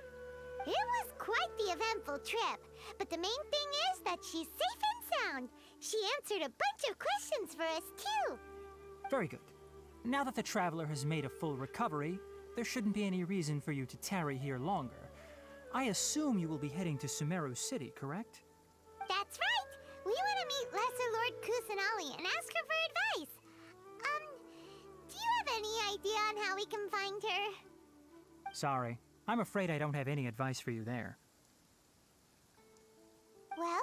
It was quite the eventful trip, but the main thing is that she's safe and sound. She answered a bunch of questions for us, too. Very good. Now that the traveler has made a full recovery, there shouldn't be any reason for you to tarry here longer. I assume you will be heading to Sumeru City, correct? That's right! We want to meet Lesser Lord Kusanali and ask her for advice. Do you have any idea on how we can find her? Sorry. I'm afraid I don't have any advice for you there. Well,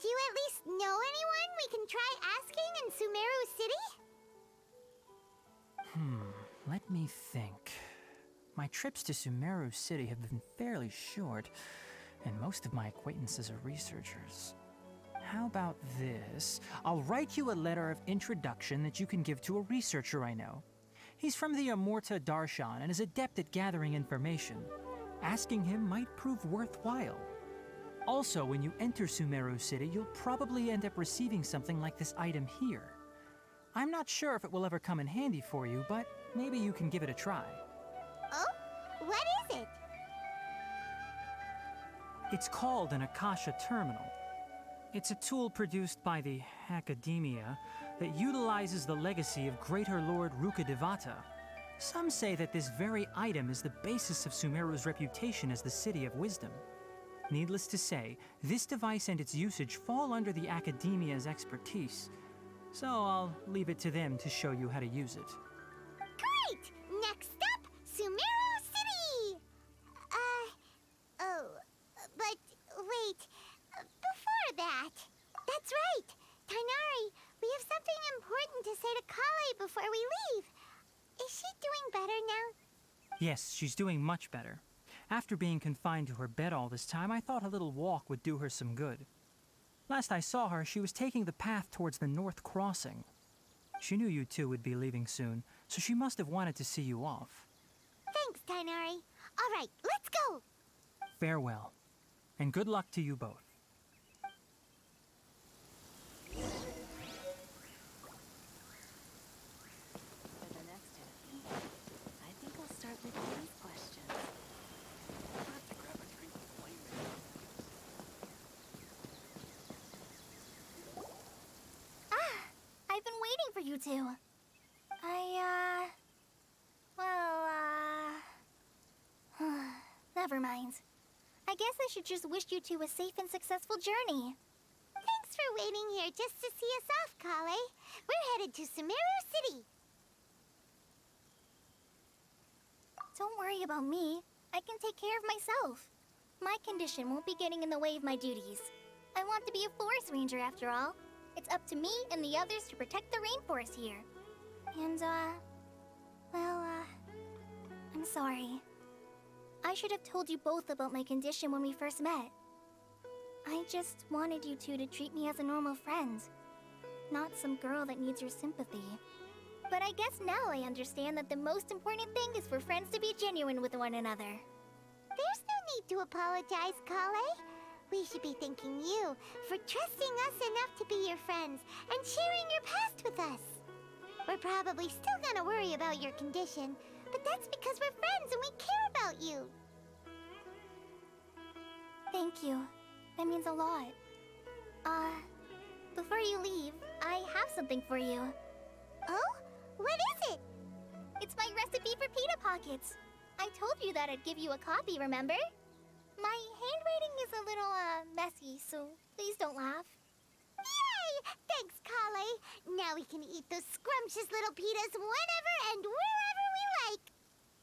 do you at least know anyone we can try asking in Sumeru City? Let me think. My trips to Sumeru City have been fairly short, and most of my acquaintances are researchers. How about this? I'll write you a letter of introduction that you can give to a researcher I know. He's from the Immorta Darshan and is adept at gathering information. Asking him might prove worthwhile. Also, when you enter Sumeru City, you'll probably end up receiving something like this item here. I'm not sure if it will ever come in handy for you, but maybe you can give it a try. Oh? What is it? It's called an Akasha Terminal. It's a tool produced by the Academia that utilizes the legacy of Greater Lord Rukkhadevata. Some say that this very item is the basis of Sumeru's reputation as the City of Wisdom. Needless to say, this device and its usage fall under the Academia's expertise, so I'll leave it to them to show you how to use it. Great! Next up, Sumeru City! But wait, before that, that's right! Tainari, we have something important to say to Kale before we leave. Is she doing better now? Yes, she's doing much better. After being confined to her bed all this time, I thought a little walk would do her some good. Last I saw her, she was taking the path towards the North Crossing. She knew you two would be leaving soon, so she must have wanted to see you off. Thanks, Tainari. All right, let's go! Farewell, and good luck to you both. For the next interview, I think I'll start with these questions. I'll have to grab a drink with Flame. I've been waiting for you two. Never mind. I guess I should just wish you two a safe and successful journey. Thanks for waiting here just to see us off, Kale. We're headed to Sumeru City. Don't worry about me. I can take care of myself. My condition won't be getting in the way of my duties. I want to be a forest ranger after all. It's up to me and the others to protect the rainforest here. And, I'm sorry. I should have told you both about my condition when we first met. I just wanted you two to treat me as a normal friend, not some girl that needs your sympathy. But I guess now I understand that the most important thing is for friends to be genuine with one another. There's no need to apologize, Kale. We should be thanking you for trusting us enough to be your friends and sharing your past with us. We're probably still gonna worry about your condition, but that's because we're friends and we care about you. Thank you. That means a lot. Before you leave, I have something for you. Oh? What is it? It's my recipe for pita pockets. I told you that I'd give you a copy, remember? My handwriting is a little, messy, so please don't laugh. Yay! Thanks, Kale. Now we can eat those scrumptious little pitas whenever and wherever we like.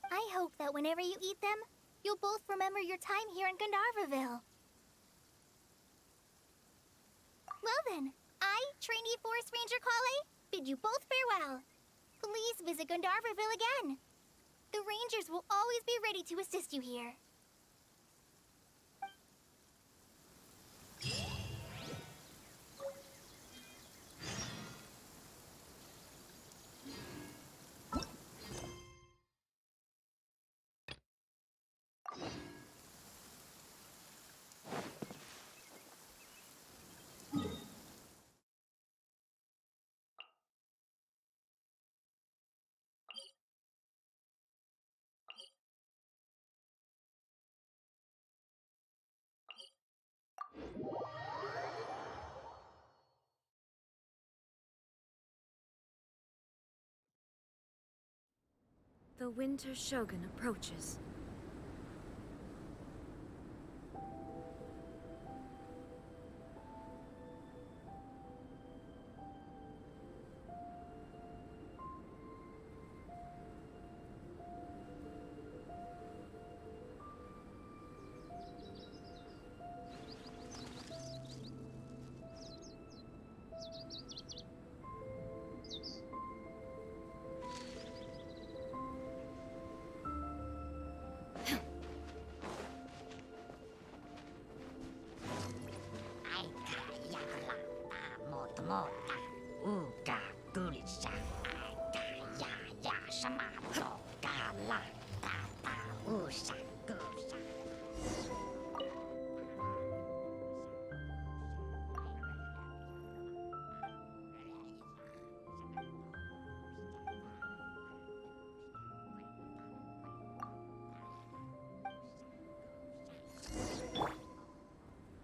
I hope that whenever you eat them, you'll both remember your time here in Gandharvaville. Well then, I, trainee Forest Ranger Kale, bid you both farewell. Please visit Gandharvaville again. The Rangers will always be ready to assist you here. The Winter Shogun approaches.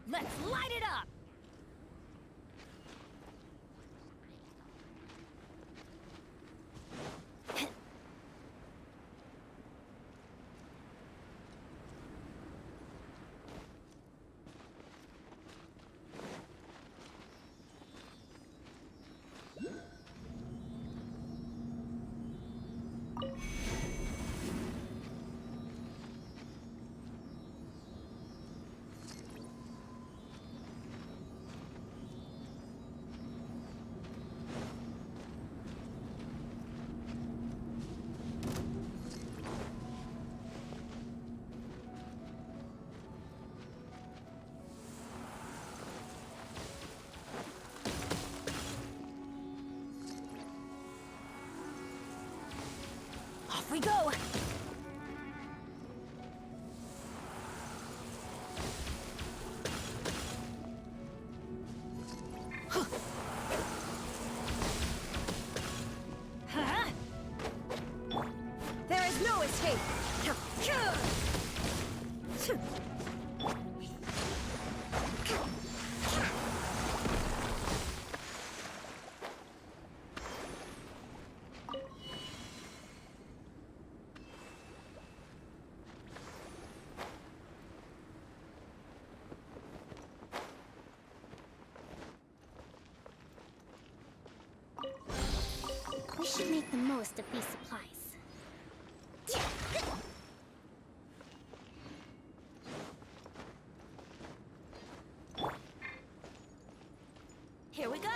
Let's light it up! Off we go! There is no escape! We should make the most of these supplies. Here we go!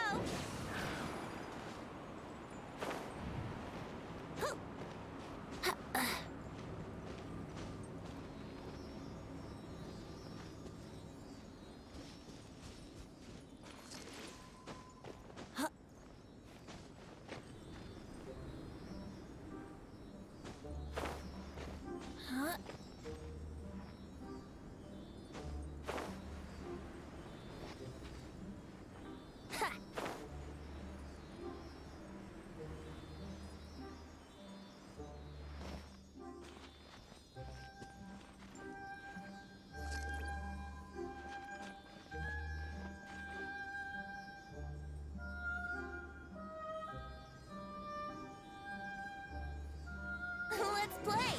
Let's play!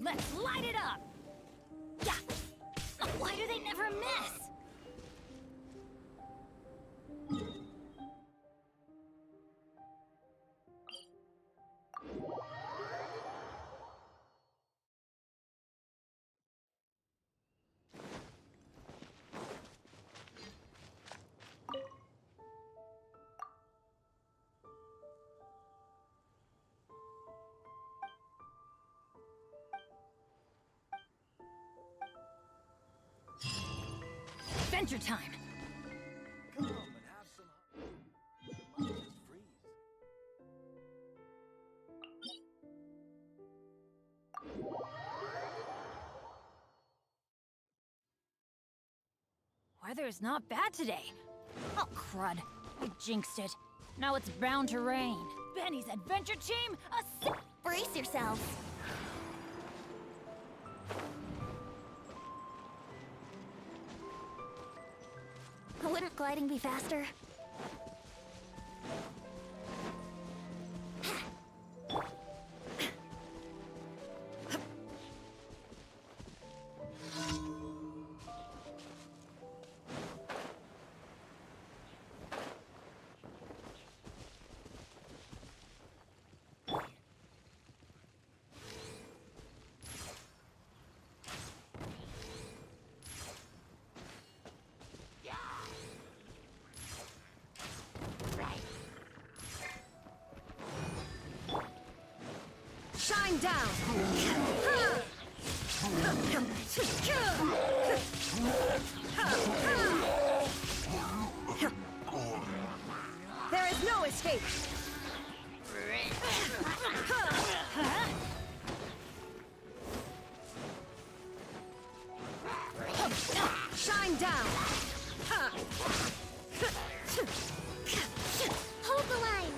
Let's light it up! Yeah! Why do they never miss? Adventure time! Come and have some. Might just freeze. Weather's not bad today. Oh, crud. I jinxed it. Now it's bound to rain. Benny's adventure team, brace yourselves! Wouldn't gliding be faster? Shine down! There is no escape! Shine down! Hold the line!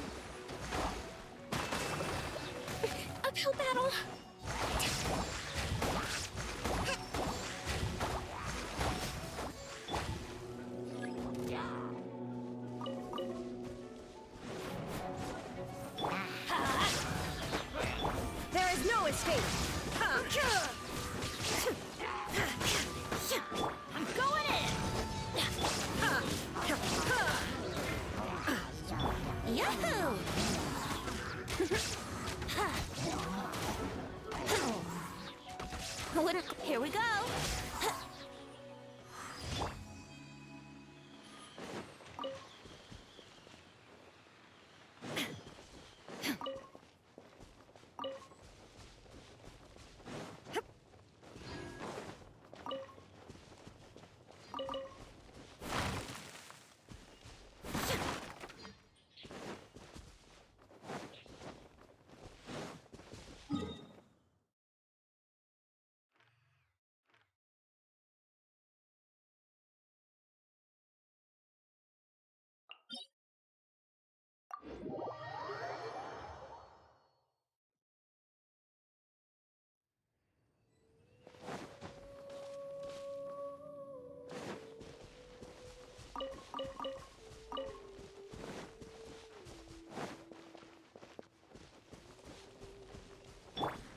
Uphill battle!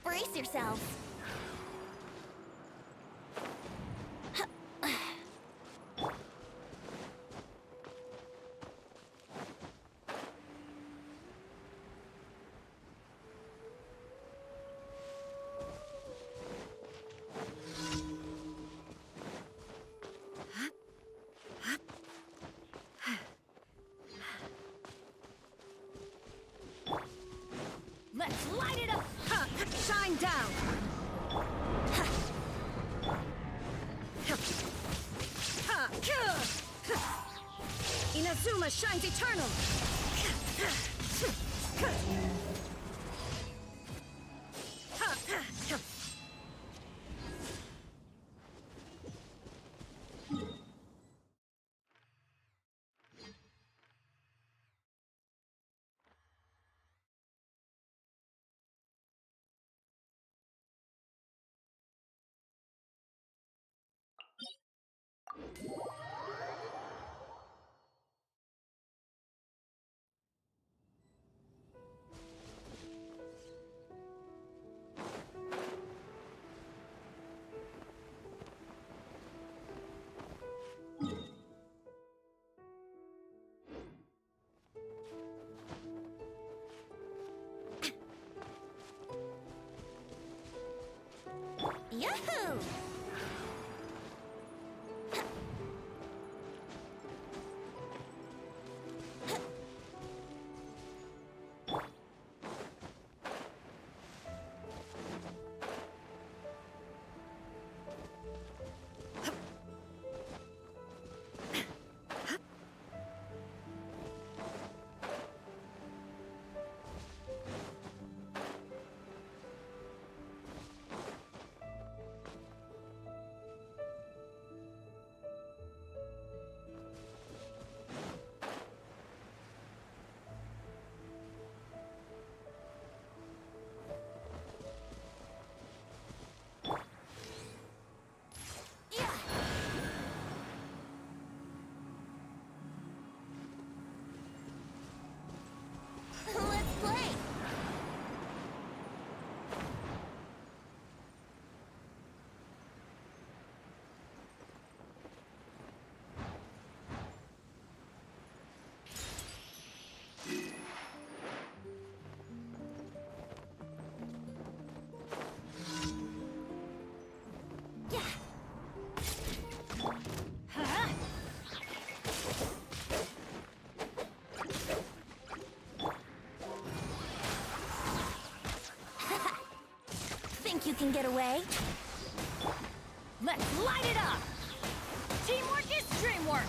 Brace yourselves. Let's light it up! Ha! Shine down! Ha! Ha! Inazuma shines eternal! Yahoo! Let's play! Think you can get away? Let's light it up! Teamwork is dreamwork!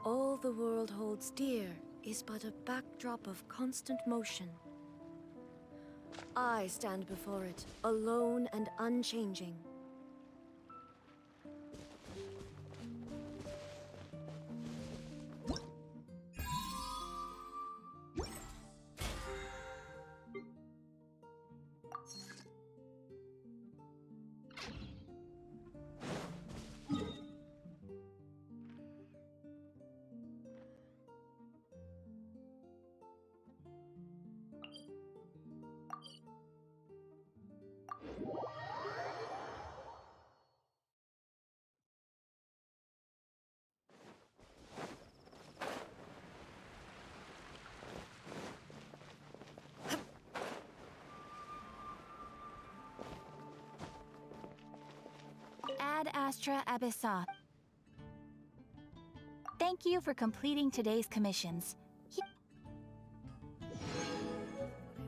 All the world holds dear is but a backdrop of constant motion. I stand before it, alone and unchanging. Ad Astra Abyssa. Thank you for completing today's commissions. I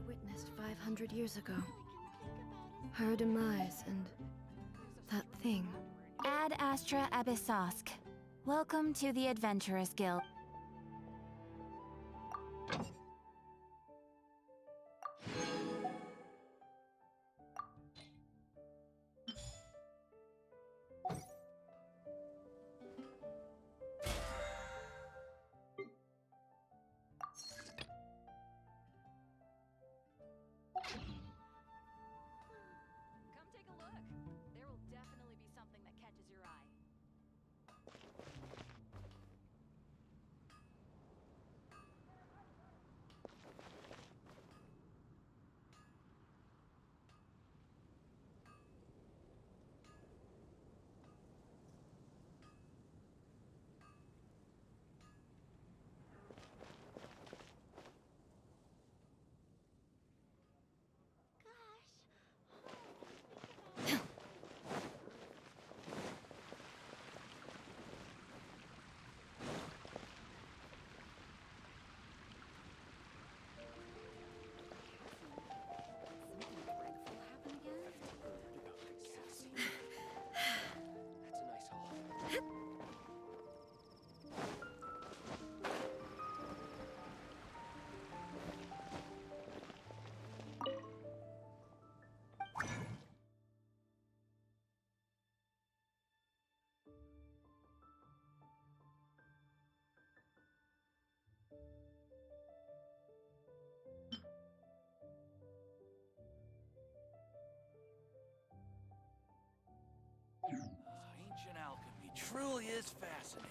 witnessed 500 years ago. Her demise and that thing. Ad Astra Abyssosk. Welcome to the Adventurers Guild. truly is fascinating.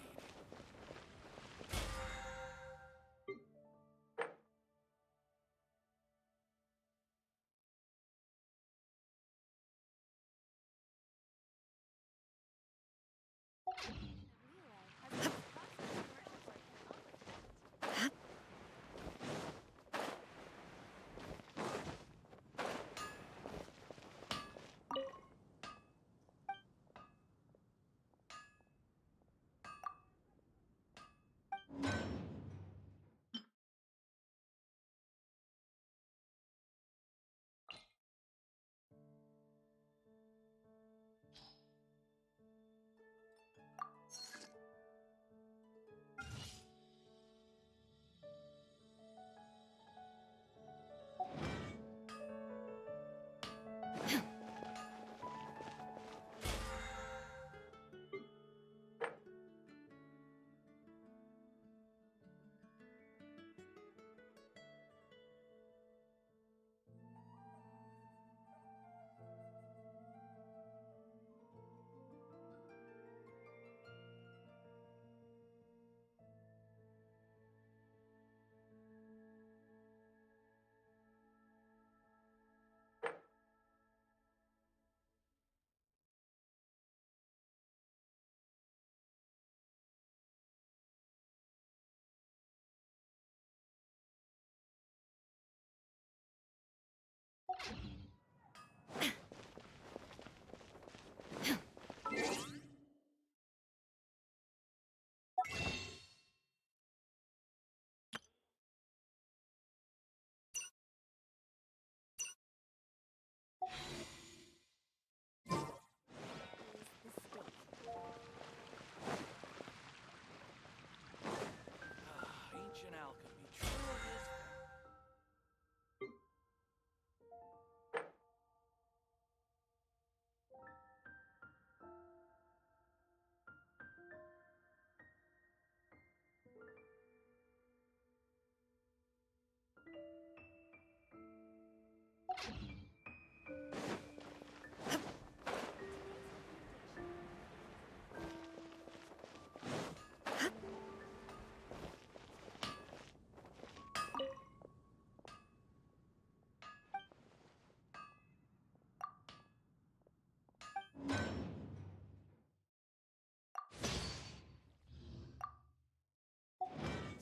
Ancient alchemy truly is.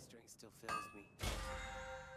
Strength still fails me.